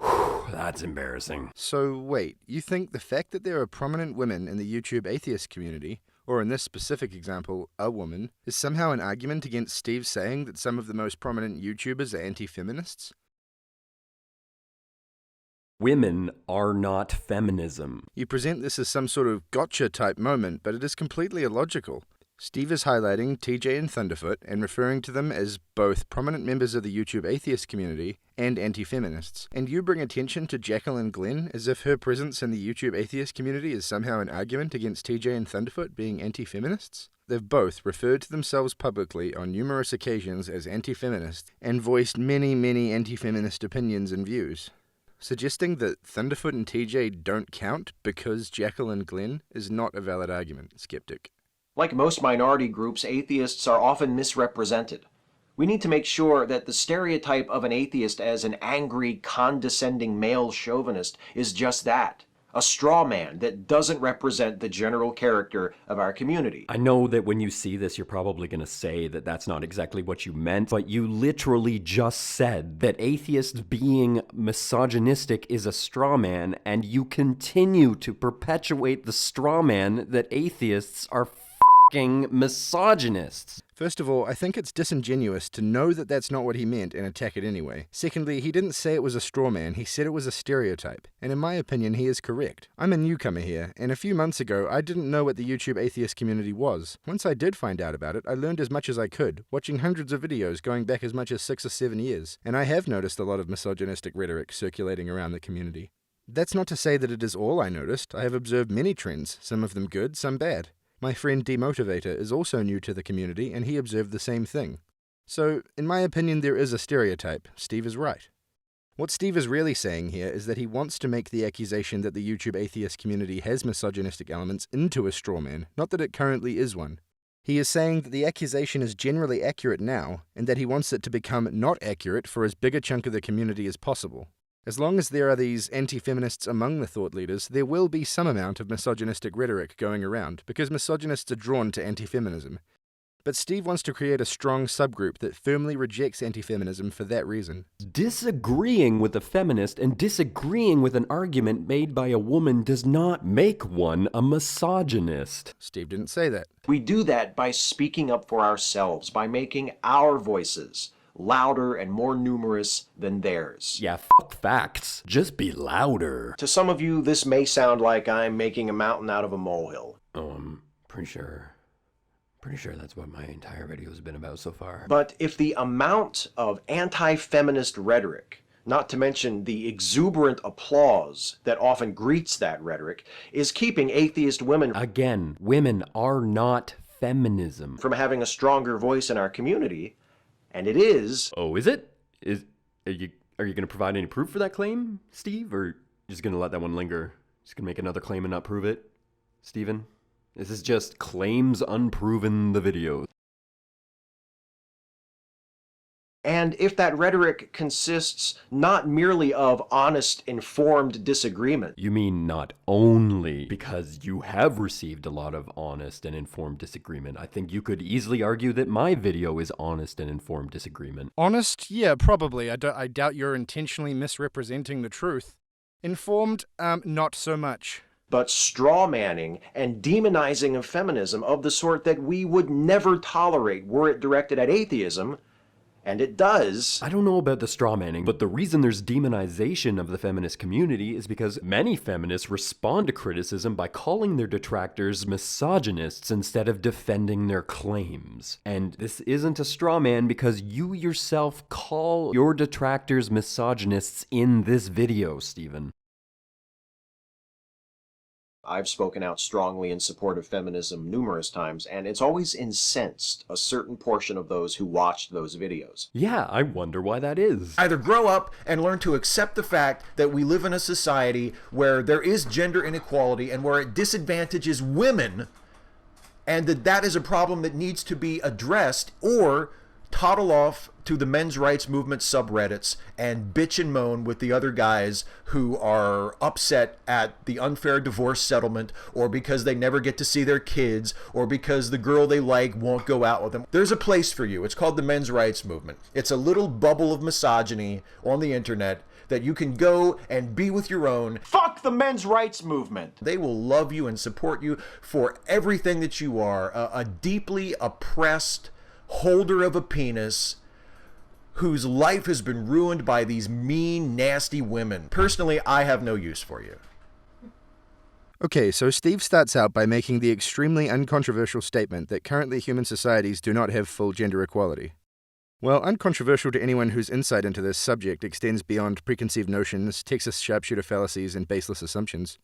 Whew, that's embarrassing. So wait, you think the fact that there are prominent women in the YouTube atheist community, or in this specific example, a woman, is somehow an argument against Steve saying that some of the most prominent YouTubers are anti-feminists? Women are not feminism. You present this as some sort of gotcha type moment, but it is completely illogical. Steve is highlighting TJ and Thunderfoot and referring to them as both prominent members of the YouTube atheist community and anti-feminists. And you bring attention to Jacqueline Glenn as if her presence in the YouTube atheist community is somehow an argument against TJ and Thunderfoot being anti-feminists? They've both referred to themselves publicly on numerous occasions as anti-feminists and voiced many, many anti-feminist opinions and views. Suggesting that Thunderfoot and TJ don't count because Jacqueline Glenn is not a valid argument, Skeptic. Like most minority groups, atheists are often misrepresented. We need to make sure that the stereotype of an atheist as an angry, condescending male chauvinist is just that, a straw man that doesn't represent the general character of our community. I know that when you see this, you're probably going to say that that's not exactly what you meant, but you literally just said that atheists being misogynistic is a straw man, and you continue to perpetuate the straw man that atheists are f***ing misogynists. First of all, I think it's disingenuous to know that that's not what he meant and attack it anyway. Secondly, he didn't say it was a straw man, he said it was a stereotype. And in my opinion, he is correct. I'm a newcomer here, and a few months ago, I didn't know what the YouTube atheist community was. Once I did find out about it, I learned as much as I could, watching hundreds of videos going back as much as 6 or 7 years. And I have noticed a lot of misogynistic rhetoric circulating around the community. That's not to say that it is all I noticed. I have observed many trends, some of them good, some bad. My friend Demotivator is also new to the community, and he observed the same thing. So, in my opinion, there is a stereotype. Steve is right. What Steve is really saying here is that he wants to make the accusation that the YouTube atheist community has misogynistic elements into a straw man, not that it currently is one. He is saying that the accusation is generally accurate now, and that he wants it to become not accurate for as big a chunk of the community as possible. As long as there are these anti-feminists among the thought leaders, there will be some amount of misogynistic rhetoric going around, because misogynists are drawn to anti-feminism. But Steve wants to create a strong subgroup that firmly rejects anti-feminism for that reason. Disagreeing with a feminist and disagreeing with an argument made by a woman does not make one a misogynist. Steve didn't say that. We do that by speaking up for ourselves, by making our voices louder and more numerous than theirs. Yeah, fuck facts. Just be louder. To some of you, this may sound like I'm making a mountain out of a molehill. Pretty sure that's what my entire video has been about so far. But if the amount of anti-feminist rhetoric, not to mention the exuberant applause that often greets that rhetoric, is keeping atheist women Again, women are not feminism. from having a stronger voice in our community, and it is... Oh, is it? Are you going to provide any proof for that claim, Steve? Or just going to let that one linger? Just going to make another claim and not prove it? Steven? This is just claims unproven the video. And if that rhetoric consists not merely of honest, informed disagreement... You mean not only because you have received a lot of honest and informed disagreement. I think you could easily argue that my video is honest and informed disagreement. Honest? Yeah, probably. I doubt you're intentionally misrepresenting the truth. Informed? Not so much. but strawmanning and demonizing of feminism of the sort that we would never tolerate were it directed at atheism, and it does. I don't know about the strawmanning, but the reason there's demonization of the feminist community is because many feminists respond to criticism by calling their detractors misogynists instead of defending their claims. And this isn't a strawman because you yourself call your detractors misogynists in this video, Stephen. I've spoken out strongly in support of feminism numerous times, and it's always incensed a certain portion of those who watched those videos. Yeah, I wonder why that is. Either grow up and learn to accept the fact that we live in a society where there is gender inequality and where it disadvantages women, and that is a problem that needs to be addressed, or toddle off to the men's rights movement subreddits and bitch and moan with the other guys who are upset at the unfair divorce settlement, or because they never get to see their kids, or because the girl they like won't go out with them. There's a place for you. It's called the men's rights movement. It's a little bubble of misogyny on the internet that you can go and be with your own. Fuck the men's rights movement! They will love you and support you for everything that you are, a deeply oppressed holder of a penis whose life has been ruined by these mean, nasty women. Personally, I have no use for you. Okay, so Steve starts out by making the extremely uncontroversial statement that currently human societies do not have full gender equality. Well, uncontroversial to anyone whose insight into this subject extends beyond preconceived notions, Texas sharpshooter fallacies, and baseless assumptions.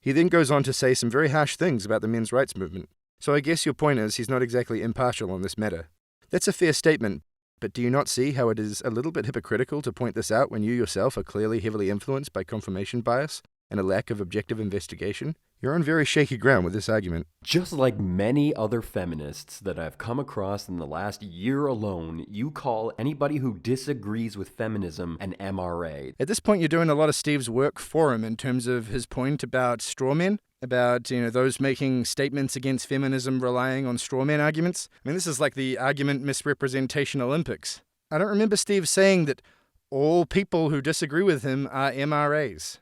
He then goes on to say some very harsh things about the men's rights movement. So I guess your point is he's not exactly impartial on this matter. That's a fair statement, but do you not see how it is a little bit hypocritical to point this out when you yourself are clearly heavily influenced by confirmation bias and a lack of objective investigation? You're on very shaky ground with this argument. Just like many other feminists that I've come across in the last year alone, you call anybody who disagrees with feminism an MRA. At this point, you're doing a lot of Steve's work for him in terms of his point about strawmen, about, those making statements against feminism relying on strawman arguments. I mean, this is like the argument misrepresentation Olympics. I don't remember Steve saying that all people who disagree with him are MRAs.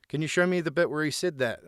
Can you show me the bit where he said that?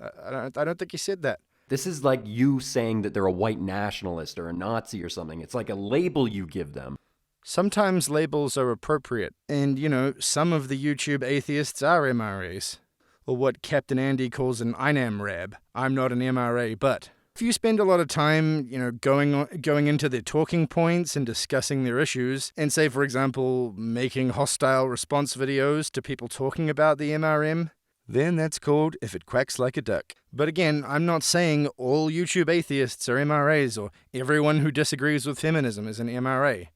I don't think he said that. This is like you saying that they're a white nationalist or a Nazi or something. It's like a label you give them. Sometimes labels are appropriate, and, some of the YouTube atheists are MRAs. Or what Captain Andy calls an INAM-RAB. I'm not an MRA, but if you spend a lot of time, going into their talking points and discussing their issues, and say, for example, making hostile response videos to people talking about the MRM, then that's called If It Quacks Like a Duck. But again, I'm not saying all YouTube atheists are MRAs or everyone who disagrees with feminism is an MRA.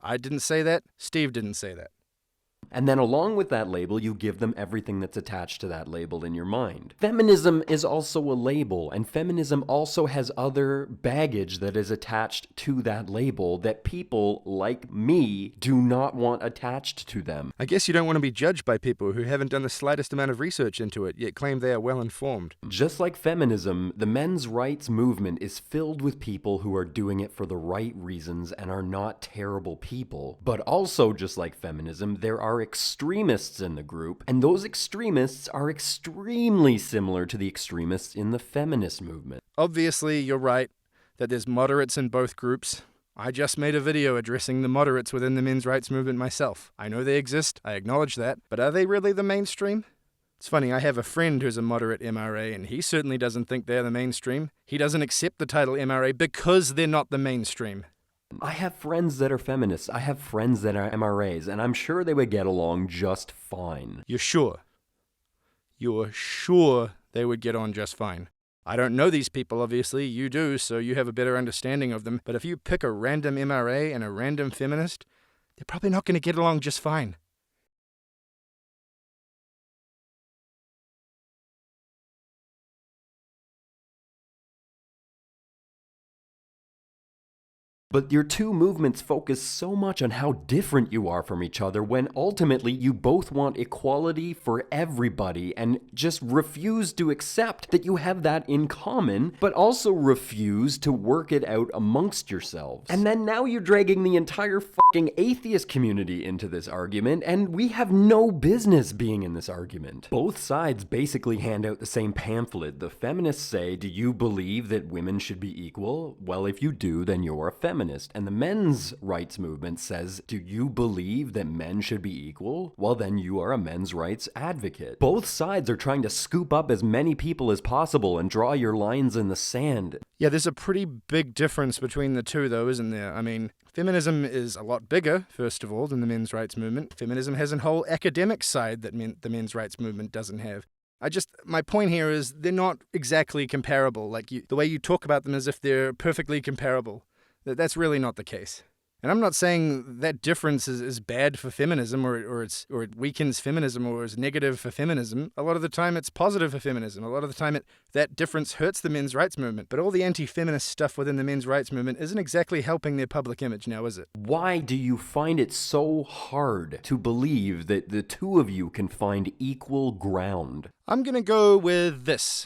I didn't say that. Steve didn't say that. And then along with that label, you give them everything that's attached to that label in your mind. Feminism is also a label, and feminism also has other baggage that is attached to that label that people like me do not want attached to them. I guess you don't want to be judged by people who haven't done the slightest amount of research into it, yet claim they are well informed. Just like feminism, the men's rights movement is filled with people who are doing it for the right reasons and are not terrible people. But also, just like feminism, there are extremists in the group, and those extremists are extremely similar to the extremists in the feminist movement. Obviously, you're right that there's moderates in both groups. I just made a video addressing the moderates within the men's rights movement myself. I know they exist, I acknowledge that, but are they really the mainstream? It's funny, I have a friend who's a moderate MRA, and he certainly doesn't think they're the mainstream. He doesn't accept the title MRA because they're not the mainstream. I have friends that are feminists. I have friends that are MRAs, and I'm sure they would get along just fine. You're sure? You're sure they would get on just fine? I don't know these people, obviously. You do, so you have a better understanding of them. But if you pick a random MRA and a random feminist, they're probably not going to get along just fine. But your two movements focus so much on how different you are from each other when ultimately you both want equality for everybody and just refuse to accept that you have that in common, but also refuse to work it out amongst yourselves. And then now you're dragging the entire fucking atheist community into this argument, and we have no business being in this argument. Both sides basically hand out the same pamphlet. The feminists say, do you believe that women should be equal? Well, if you do, then you're a feminist. And the men's rights movement says, do you believe that men should be equal? Well, then you are a men's rights advocate. Both sides are trying to scoop up as many people as possible and draw your lines in the sand. Yeah, there's a pretty big difference between the two, though, isn't there? I mean, feminism is a lot bigger, first of all, than the men's rights movement. Feminism has a whole academic side that the men's rights movement doesn't have. My point here is they're not exactly comparable. The way you talk about them as if they're perfectly comparable. That's really not the case. And I'm not saying that difference is bad for feminism or it weakens feminism or is negative for feminism. A lot of the time it's positive for feminism. A lot of the time that difference hurts the men's rights movement. But all the anti-feminist stuff within the men's rights movement isn't exactly helping their public image now, is it? Why do you find it so hard to believe that the two of you can find equal ground? I'm gonna go with this.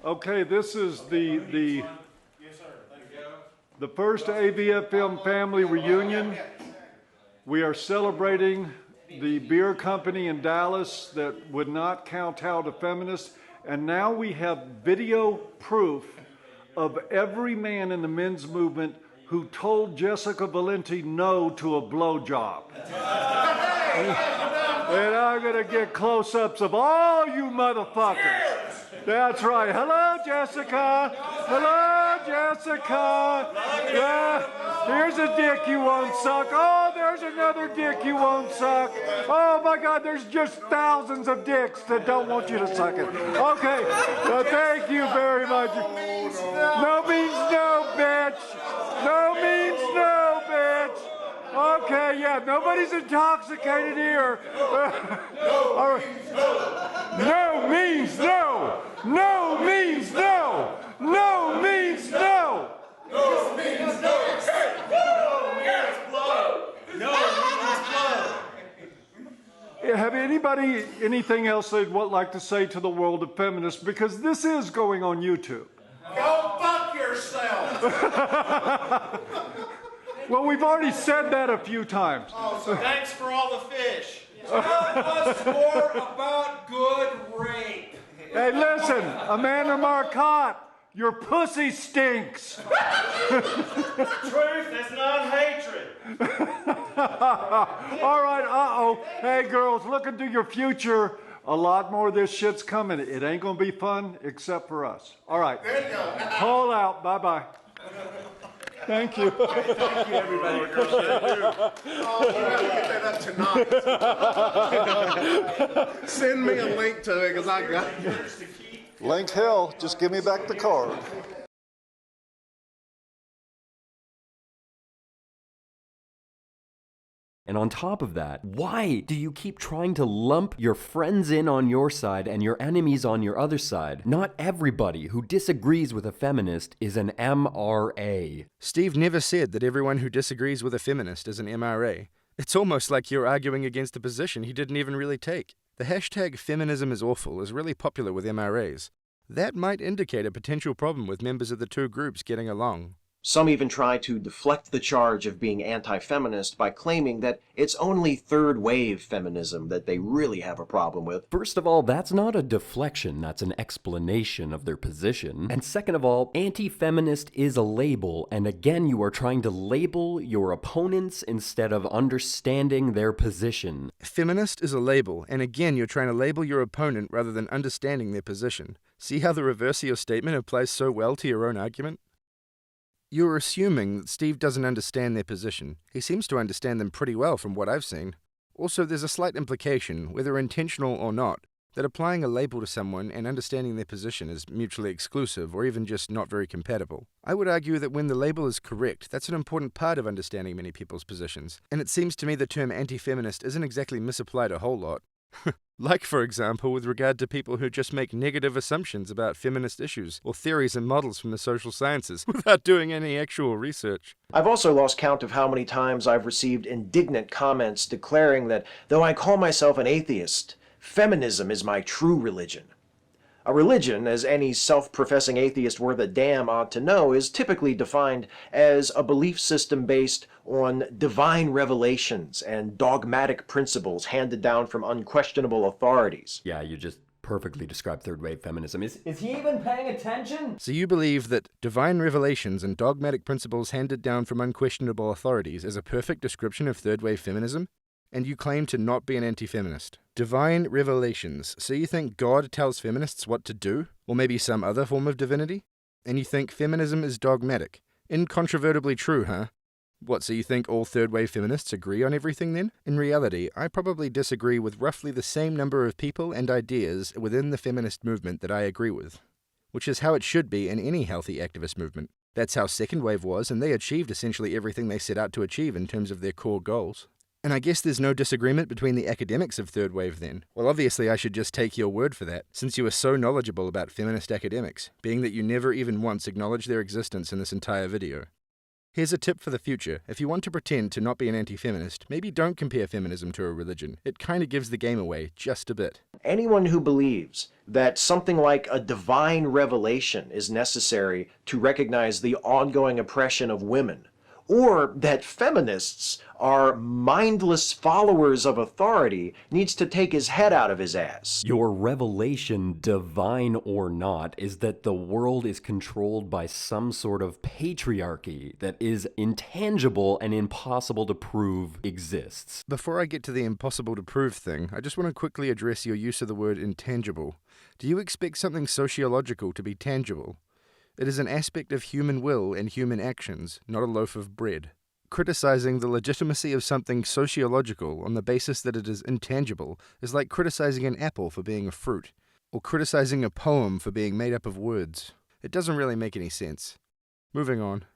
Okay, this is the first AVFM family reunion. We are celebrating the beer company in Dallas that would not kowtow to feminists, and now we have video proof of every man in the men's movement who told Jessica Valenti no to a blowjob. And I'm gonna get close-ups of all you motherfuckers. That's right. Hello, Jessica. Hello, Jessica. Here's a dick you won't suck. Oh, there's another dick you won't suck. Oh my God, there's just thousands of dicks that don't want you to suck it. Okay, thank you very much. No means no, bitch. No means no, bitch. Okay, yeah, nobody's intoxicated here. No means no. No means no. No means no. No means no. No means blow. No means blow. Anybody, anything else they'd like to say to the world of feminists? Because this is going on YouTube. Go fuck yourself! Well, we've already said that a few times. Oh, so thanks for all the fish. Tell us more about good rape. Hey, listen, Amanda Marcotte, your pussy stinks. Truth is not hatred. All right, uh-oh. Hey, girls, look into your future. A lot more of this shit's coming. It ain't gonna be fun except for us. All right. There you go. Hold out. Bye-bye. Thank you. Thank you, everybody. Oh, you gotta get that up tonight. Send me a link to it, because I got it. Link hell, just give me back the card. And on top of that, why do you keep trying to lump your friends in on your side and your enemies on your other side? Not everybody who disagrees with a feminist is an MRA. Steve never said that everyone who disagrees with a feminist is an MRA. It's almost like you're arguing against a position he didn't even really take. The hashtag feminism is awful is really popular with MRAs. That might indicate a potential problem with members of the two groups getting along. Some even try to deflect the charge of being anti-feminist by claiming that it's only third-wave feminism that they really have a problem with. First of all, that's not a deflection, that's an explanation of their position. And second of all, anti-feminist is a label, and again you are trying to label your opponents instead of understanding their position. Feminist is a label, and again you're trying to label your opponent rather than understanding their position. See how the reverse of your statement applies so well to your own argument? You're assuming that Steve doesn't understand their position. He seems to understand them pretty well from what I've seen. Also, there's a slight implication, whether intentional or not, that applying a label to someone and understanding their position is mutually exclusive or even just not very compatible. I would argue that when the label is correct, that's an important part of understanding many people's positions, and it seems to me the term anti-feminist isn't exactly misapplied a whole lot. Like, for example, with regard to people who just make negative assumptions about feminist issues or theories and models from the social sciences without doing any actual research. I've also lost count of how many times I've received indignant comments declaring that though I call myself an atheist, feminism is my true religion. A religion, as any self-professing atheist worth a damn ought to know, is typically defined as a belief system based on divine revelations and dogmatic principles handed down from unquestionable authorities. Yeah, you just perfectly described third-wave feminism. Is he even paying attention? So you believe that divine revelations and dogmatic principles handed down from unquestionable authorities is a perfect description of third-wave feminism? And you claim to not be an anti-feminist. Divine revelations. So you think God tells feminists what to do? Or maybe some other form of divinity? And you think feminism is dogmatic. Incontrovertibly true, huh? What, so you think all third-wave feminists agree on everything then? In reality, I probably disagree with roughly the same number of people and ideas within the feminist movement that I agree with. Which is how it should be in any healthy activist movement. That's how Second Wave was, and they achieved essentially everything they set out to achieve in terms of their core goals. And I guess there's no disagreement between the academics of Third Wave then. Well, obviously I should just take your word for that, since you are so knowledgeable about feminist academics, being that you never even once acknowledged their existence in this entire video. Here's a tip for the future. If you want to pretend to not be an anti-feminist, maybe don't compare feminism to a religion. It kind of gives the game away, just a bit. Anyone who believes that something like a divine revelation is necessary to recognize the ongoing oppression of women, or that feminists are mindless followers of authority, needs to take his head out of his ass. Your revelation, divine or not, is that the world is controlled by some sort of patriarchy that is intangible and impossible to prove exists. Before I get to the impossible to prove thing, I just want to quickly address your use of the word intangible. Do you expect something sociological to be tangible? It is an aspect of human will and human actions, not a loaf of bread. Criticizing the legitimacy of something sociological on the basis that it is intangible is like criticizing an apple for being a fruit, or criticizing a poem for being made up of words. It doesn't really make any sense. Moving on.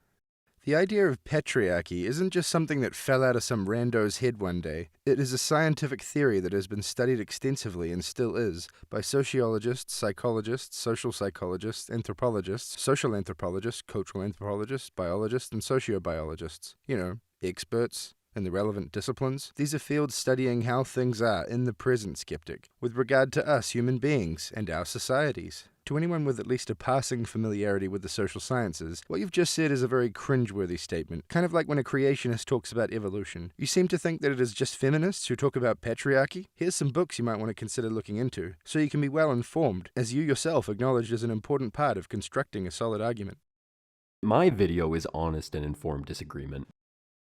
The idea of patriarchy isn't just something that fell out of some rando's head one day. It is a scientific theory that has been studied extensively and still is by sociologists, psychologists, social psychologists, anthropologists, social anthropologists, cultural anthropologists, biologists, and sociobiologists. You know, experts. and the relevant disciplines. These are fields studying how things are in the present, Skeptic, with regard to us human beings and our societies. To anyone with at least a passing familiarity with the social sciences, what you've just said is a very cringeworthy statement, kind of like when a creationist talks about evolution. You seem to think that it is just feminists who talk about patriarchy? Here's some books you might want to consider looking into, so you can be well informed, as you yourself acknowledged as an important part of constructing a solid argument. My video is honest and informed disagreement.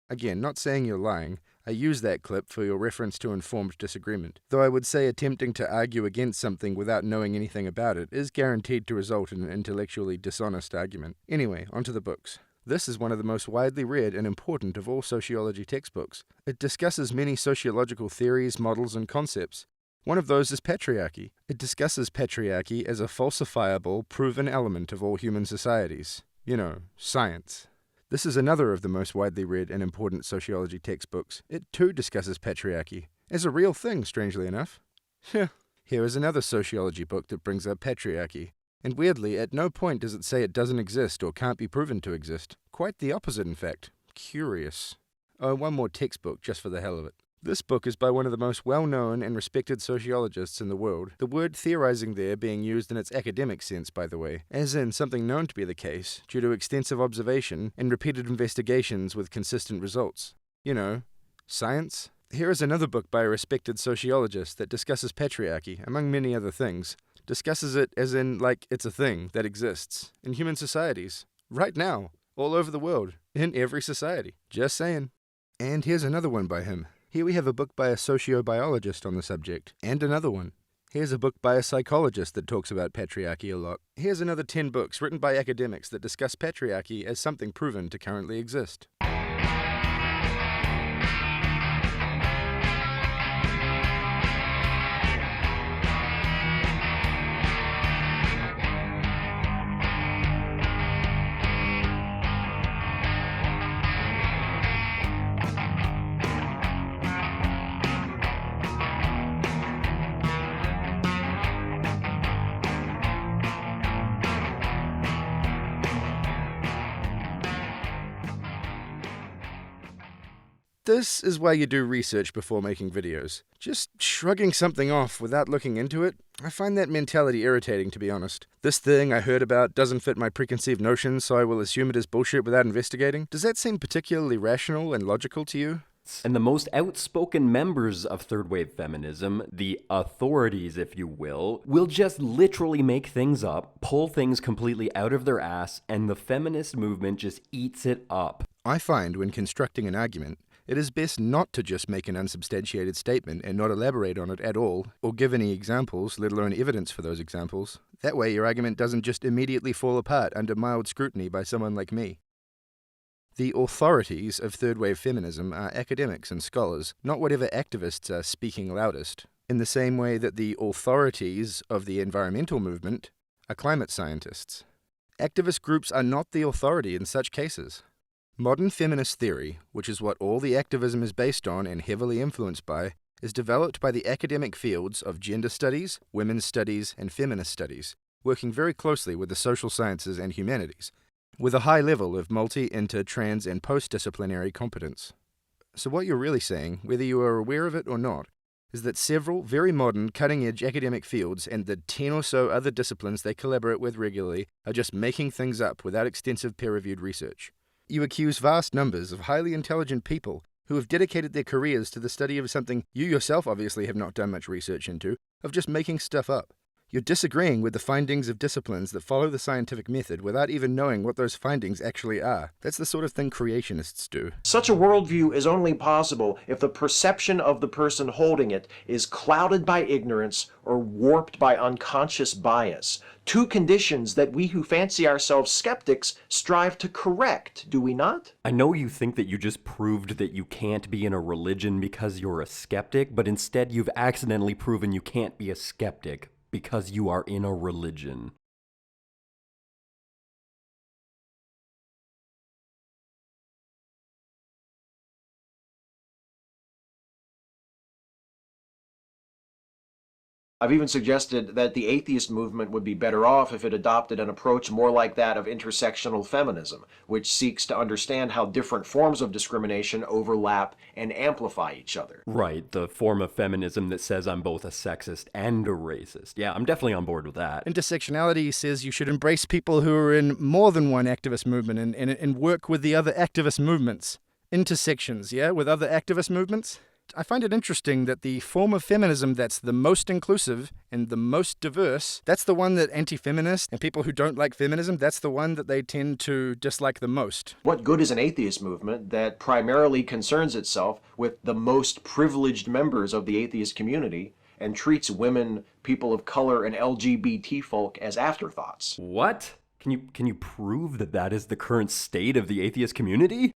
Again, not saying you're lying. I use that clip for your reference to informed disagreement, though I would say attempting to argue against something without knowing anything about it is guaranteed to result in an intellectually dishonest argument. Anyway, onto the books. This is one of the most widely read and important of all sociology textbooks. It discusses many sociological theories, models, and concepts. One of those is patriarchy. It discusses patriarchy as a falsifiable, proven element of all human societies. You know, science. This is another of the most widely read and important sociology textbooks. It too discusses patriarchy, as a real thing, strangely enough. Here is another sociology book that brings up patriarchy, and weirdly, at no point does it say it doesn't exist or can't be proven to exist. Quite the opposite, in fact. Curious. Oh, one more textbook, just for the hell of it. This book is by one of the most well-known and respected sociologists in the world, the word theorizing there being used in its academic sense, by the way, as in something known to be the case due to extensive observation and repeated investigations with consistent results. You know, science. Here is another book by a respected sociologist that discusses patriarchy, among many other things. Discusses it as in, like, it's a thing that exists in human societies, right now, all over the world, in every society. Just saying. And here's another one by him. Here we have a book by a sociobiologist on the subject, and another one. Here's a book by a psychologist that talks about patriarchy a lot. Here's another 10 books written by academics that discuss patriarchy as something proven to currently exist. This is why you do research before making videos. Just shrugging something off without looking into it, I find that mentality irritating, to be honest. This thing I heard about doesn't fit my preconceived notions, so I will assume it is bullshit without investigating. Does that seem particularly rational and logical to you? And the most outspoken members of third wave feminism, the authorities if you will just literally make things up, pull things completely out of their ass, and the feminist movement just eats it up. I find when constructing an argument, it is best not to just make an unsubstantiated statement and not elaborate on it at all, or give any examples, let alone evidence for those examples. That way your argument doesn't just immediately fall apart under mild scrutiny by someone like me. The authorities of third-wave feminism are academics and scholars, not whatever activists are speaking loudest, in the same way that the authorities of the environmental movement are climate scientists. Activist groups are not the authority in such cases. Modern feminist theory, which is what all the activism is based on and heavily influenced by, is developed by the academic fields of gender studies, women's studies, and feminist studies, working very closely with the social sciences and humanities, with a high level of multi-, inter-, trans-, and post-disciplinary competence. So what you're really saying, whether you are aware of it or not, is that several very modern, cutting-edge academic fields and the 10 or so other disciplines they collaborate with regularly are just making things up without extensive peer-reviewed research. You accuse vast numbers of highly intelligent people who have dedicated their careers to the study of something you yourself obviously have not done much research into, of just making stuff up. You're disagreeing with the findings of disciplines that follow the scientific method without even knowing what those findings actually are. That's the sort of thing creationists do. Such a worldview is only possible if the perception of the person holding it is clouded by ignorance or warped by unconscious bias. Two conditions that we who fancy ourselves skeptics strive to correct, do we not? I know you think that you just proved that you can't be in a religion because you're a skeptic, but instead you've accidentally proven you can't be a skeptic because you are in a religion. I've even suggested that the atheist movement would be better off if it adopted an approach more like that of intersectional feminism, which seeks to understand how different forms of discrimination overlap and amplify each other. Right, the form of feminism that says I'm both a sexist and a racist. Yeah, I'm definitely on board with that. Intersectionality says you should embrace people who are in more than one activist movement and work with the other activist movements. Intersections, yeah, with other activist movements. I find it interesting that the form of feminism that's the most inclusive and the most diverse, that's the one that anti-feminists and people who don't like feminism, that's the one that they tend to dislike the most. What good is an atheist movement that primarily concerns itself with the most privileged members of the atheist community and treats women, people of color, and LGBT folk as afterthoughts? What? Can you prove that that is the current state of the atheist community?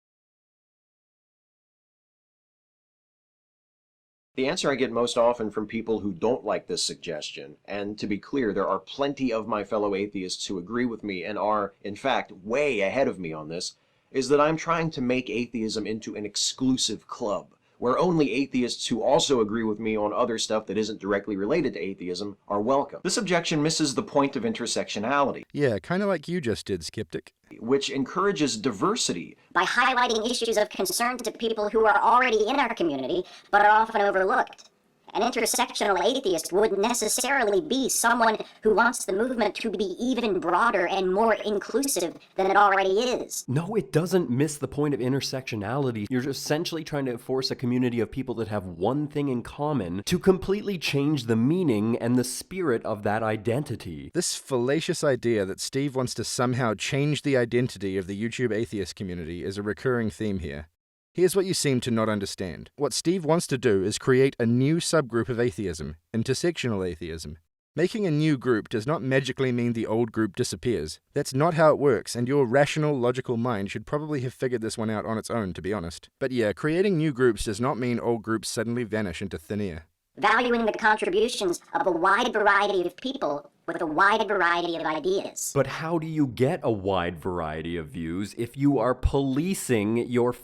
The answer I get most often from people who don't like this suggestion, and to be clear, there are plenty of my fellow atheists who agree with me and are, in fact, way ahead of me on this, is that I'm trying to make atheism into an exclusive club, where only atheists who also agree with me on other stuff that isn't directly related to atheism are welcome. This objection misses the point of intersectionality. Yeah, kind of like you just did, Skeptic. Which encourages diversity. By highlighting issues of concern to people who are already in our community, but are often overlooked. An intersectional atheist wouldn't necessarily be someone who wants the movement to be even broader and more inclusive than it already is. No, it doesn't miss the point of intersectionality. You're essentially trying to force a community of people that have one thing in common to completely change the meaning and the spirit of that identity. This fallacious idea that Steve wants to somehow change the identity of the YouTube atheist community is a recurring theme here. Here's what you seem to not understand. What Steve wants to do is create a new subgroup of atheism, intersectional atheism. Making a new group does not magically mean the old group disappears. That's not how it works, and your rational, logical mind should probably have figured this one out on its own, to be honest. But yeah, creating new groups does not mean old groups suddenly vanish into thin air. Valuing the contributions of a wide variety of people with a wide variety of ideas. But how do you get a wide variety of views if you are policing your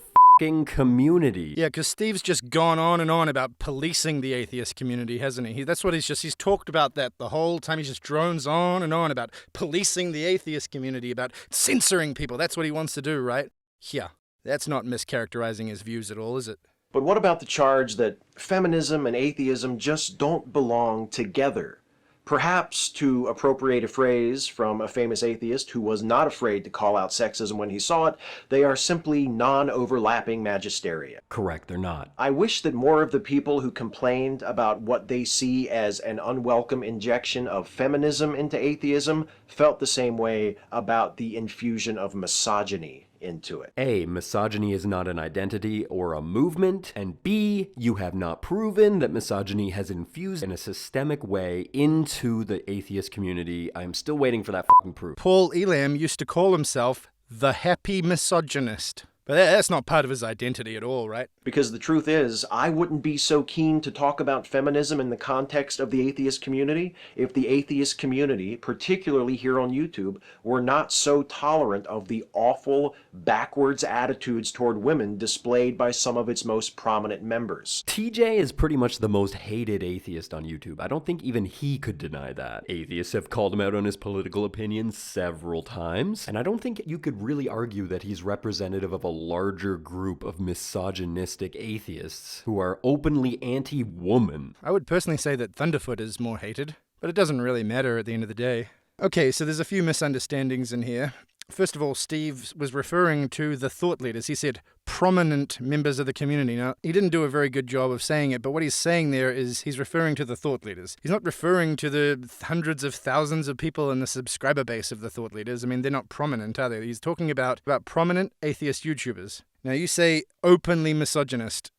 community? Yeah, because Steve's just gone on and on about policing the atheist community, hasn't he? That's what he's talked about that the whole time. He just drones on and on about policing the atheist community, about censoring people. That's what he wants to do, right? Yeah, that's not mischaracterizing his views at all, is it? But what about the charge that feminism and atheism just don't belong together? Perhaps, to appropriate a phrase from a famous atheist who was not afraid to call out sexism when he saw it, they are simply non-overlapping magisteria. Correct, they're not. I wish that more of the people who complained about what they see as an unwelcome injection of feminism into atheism felt the same way about the infusion of misogyny into it. A, misogyny is not an identity or a movement, and B, you have not proven that misogyny has infused in a systemic way into the atheist community. I'm still waiting for that fucking proof. Paul Elam used to call himself the happy misogynist. But that's not part of his identity at all, right? Because the truth is, I wouldn't be so keen to talk about feminism in the context of the atheist community if the atheist community, particularly here on YouTube, were not so tolerant of the awful, backwards attitudes toward women displayed by some of its most prominent members. TJ is pretty much the most hated atheist on YouTube. I don't think even he could deny that. Atheists have called him out on his political opinions several times, and I don't think you could really argue that he's representative of a larger group of misogynistic atheists who are openly anti-woman. I would personally say that Thunderfoot is more hated, but it doesn't really matter at the end of the day. Okay, so there's a few misunderstandings in here. First of all, Steve was referring to the thought leaders. He said prominent members of the community. Now, he didn't do a very good job of saying it, but what he's saying there is he's referring to the thought leaders. He's not referring to the hundreds of thousands of people in the subscriber base of the thought leaders. I mean, they're not prominent, are they? He's talking about prominent atheist YouTubers. Now, you say openly misogynist.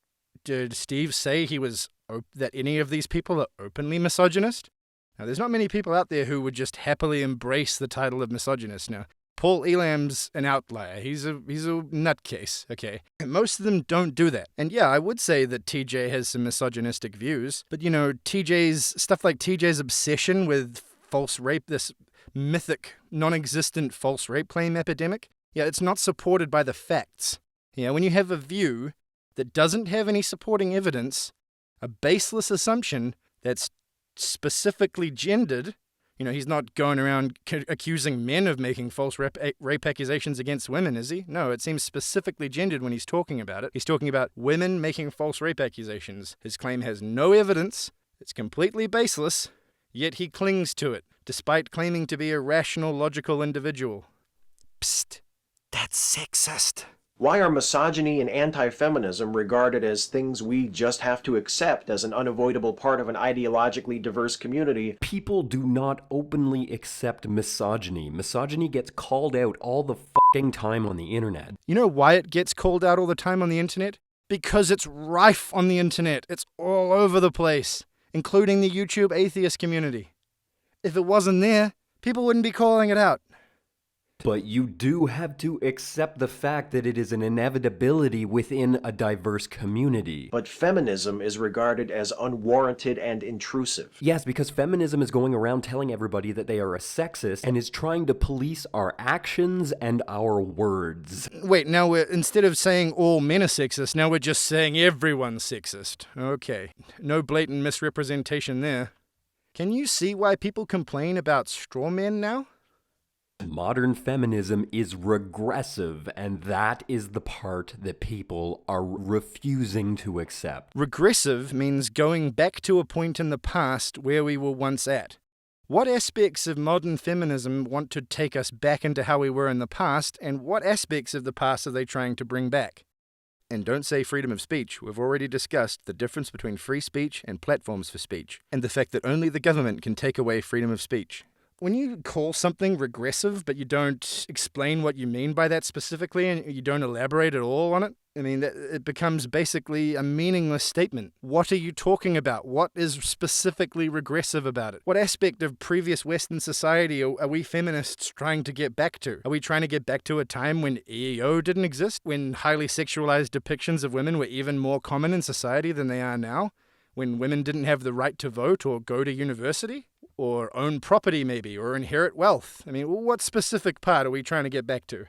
Did Steve say that any of these people are openly misogynist? Now, there's not many people out there who would just happily embrace the title of misogynist. Now, Paul Elam's an outlier. He's a nutcase, okay? Most of them don't do that. And yeah, I would say that TJ has some misogynistic views, but stuff like TJ's obsession with false rape, this mythic, non-existent false rape claim epidemic, yeah, it's not supported by the facts. Yeah, when you have a view that doesn't have any supporting evidence, a baseless assumption that's specifically gendered. You know, he's not going around accusing men of making false rape accusations against women, is he? No, it seems specifically gendered when he's talking about it. He's talking about women making false rape accusations. His claim has no evidence. It's completely baseless, yet he clings to it, despite claiming to be a rational, logical individual. Psst, that's sexist. Why are misogyny and anti-feminism regarded as things we just have to accept as an unavoidable part of an ideologically diverse community? People do not openly accept misogyny. Misogyny gets called out all the fucking time on the internet. You know why it gets called out all the time on the internet? Because it's rife on the internet. It's all over the place, including the YouTube atheist community. If it wasn't there, people wouldn't be calling it out. But you do have to accept the fact that it is an inevitability within a diverse community. But feminism is regarded as unwarranted and intrusive. Yes, because feminism is going around telling everybody that they are a sexist and is trying to police our actions and our words. Wait, now instead of saying all men are sexist, now we're just saying everyone's sexist. Okay, no blatant misrepresentation there. Can you see why people complain about straw men now? Modern feminism is regressive, and that is the part that people are refusing to accept. Regressive means going back to a point in the past where we were once at. What aspects of modern feminism want to take us back into how we were in the past, and what aspects of the past are they trying to bring back? And don't say freedom of speech. We've already discussed the difference between free speech and platforms for speech, and the fact that only the government can take away freedom of speech. When you call something regressive, but you don't explain what you mean by that specifically, and you don't elaborate at all on it, I mean, it becomes basically a meaningless statement. What are you talking about? What is specifically regressive about it? What aspect of previous Western society are we feminists trying to get back to? Are we trying to get back to a time when EEO didn't exist? When highly sexualized depictions of women were even more common in society than they are now? When women didn't have the right to vote or go to university? Or own property, maybe, or inherit wealth. I mean, what specific part are we trying to get back to?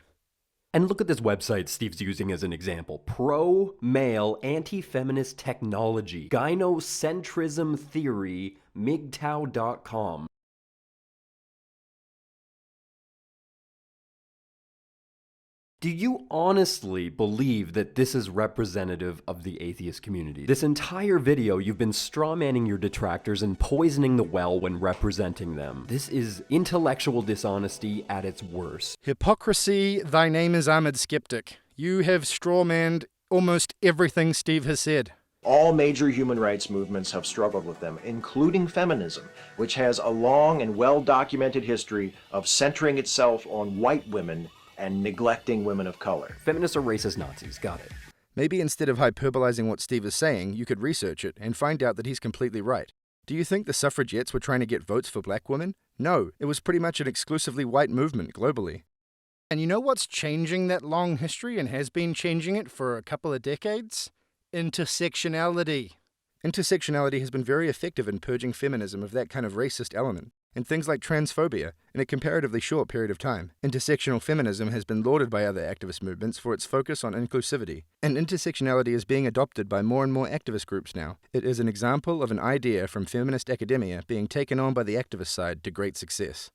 And look at this website Steve's using as an example. Pro-male anti-feminist technology, gynocentrism theory, MGTOW.com. Do you honestly believe that this is representative of the atheist community? This entire video, you've been strawmanning your detractors and poisoning the well when representing them. This is intellectual dishonesty at its worst. Hypocrisy, thy name is Armoured Skeptic. You have strawmanned almost everything Steve has said. All major human rights movements have struggled with them, including feminism, which has a long and well-documented history of centering itself on white women and neglecting women of color. Feminists are racist Nazis, got it. Maybe instead of hyperbolizing what Steve is saying, you could research it and find out that he's completely right. Do you think the suffragettes were trying to get votes for black women? No, it was pretty much an exclusively white movement globally. And you know what's changing that long history and has been changing it for a couple of decades? Intersectionality. Intersectionality has been very effective in purging feminism of that kind of racist element, and things like transphobia, in a comparatively short period of time. Intersectional feminism has been lauded by other activist movements for its focus on inclusivity, and intersectionality is being adopted by more and more activist groups now. It is an example of an idea from feminist academia being taken on by the activist side to great success.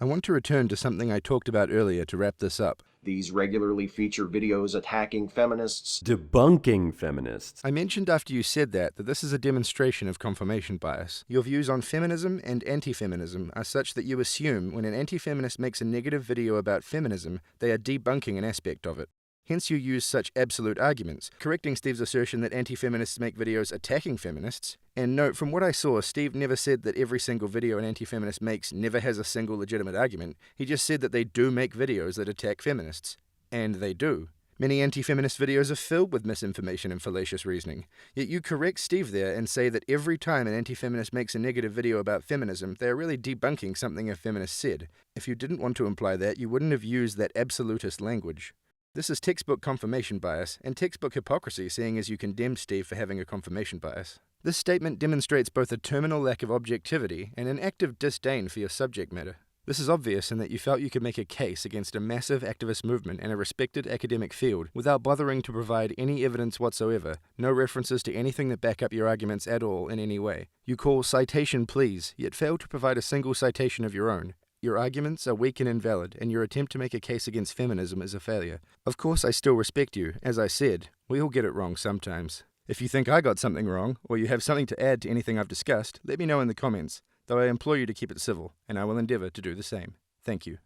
I want to return to something I talked about earlier to wrap this up. These regularly feature videos attacking feminists, debunking feminists. I mentioned after you said that this is a demonstration of confirmation bias. Your views on feminism and anti-feminism are such that you assume when an anti-feminist makes a negative video about feminism, they are debunking an aspect of it. Hence you use such absolute arguments, correcting Steve's assertion that anti-feminists make videos attacking feminists. And note, from what I saw, Steve never said that every single video an anti-feminist makes never has a single legitimate argument. He just said that they do make videos that attack feminists. And they do. Many anti-feminist videos are filled with misinformation and fallacious reasoning. Yet you correct Steve there and say that every time an anti-feminist makes a negative video about feminism, they are really debunking something a feminist said. If you didn't want to imply that, you wouldn't have used that absolutist language. This is textbook confirmation bias, and textbook hypocrisy, seeing as you condemned Steve for having a confirmation bias. This statement demonstrates both a terminal lack of objectivity and an active disdain for your subject matter. This is obvious in that you felt you could make a case against a massive activist movement and a respected academic field without bothering to provide any evidence whatsoever, no references to anything that back up your arguments at all in any way. You call citation please, yet fail to provide a single citation of your own. Your arguments are weak and invalid, and your attempt to make a case against feminism is a failure. Of course, I still respect you. As I said, we all get it wrong sometimes. If you think I got something wrong, or you have something to add to anything I've discussed, let me know in the comments, though I implore you to keep it civil, and I will endeavor to do the same. Thank you.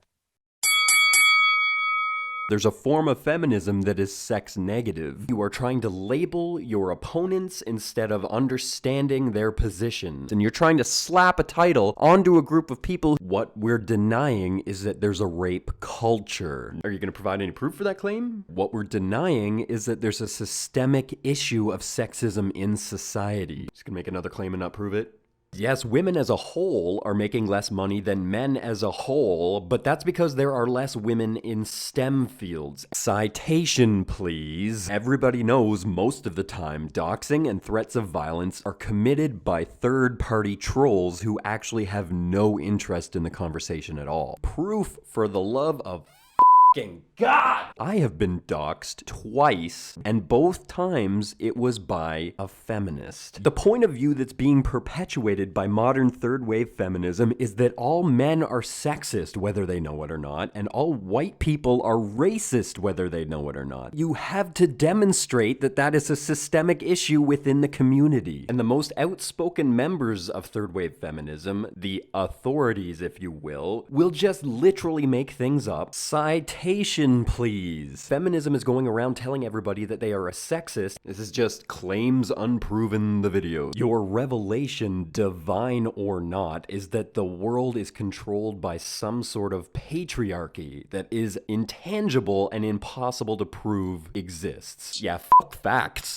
There's a form of feminism that is sex negative. You are trying to label your opponents instead of understanding their positions. And you're trying to slap a title onto a group of people. What we're denying is that there's a rape culture. Are you going to provide any proof for that claim? What we're denying is that there's a systemic issue of sexism in society. Just going to make another claim and not prove it? Yes, women as a whole are making less money than men as a whole, but that's because there are less women in STEM fields. Citation, please. Everybody knows most of the time doxing and threats of violence are committed by third-party trolls who actually have no interest in the conversation at all. Proof for the love of God! I have been doxxed twice, and both times it was by a feminist. The point of view that's being perpetuated by modern third-wave feminism is that all men are sexist, whether they know it or not, and all white people are racist, whether they know it or not. You have to demonstrate that that is a systemic issue within the community. And the most outspoken members of third-wave feminism, the authorities, if you will just literally make things up. Citation, please. Feminism is going around telling everybody that they are a sexist. This is just claims unproven, the video. Your revelation, divine or not, is that the world is controlled by some sort of patriarchy that is intangible and impossible to prove exists. Yeah, fuck facts.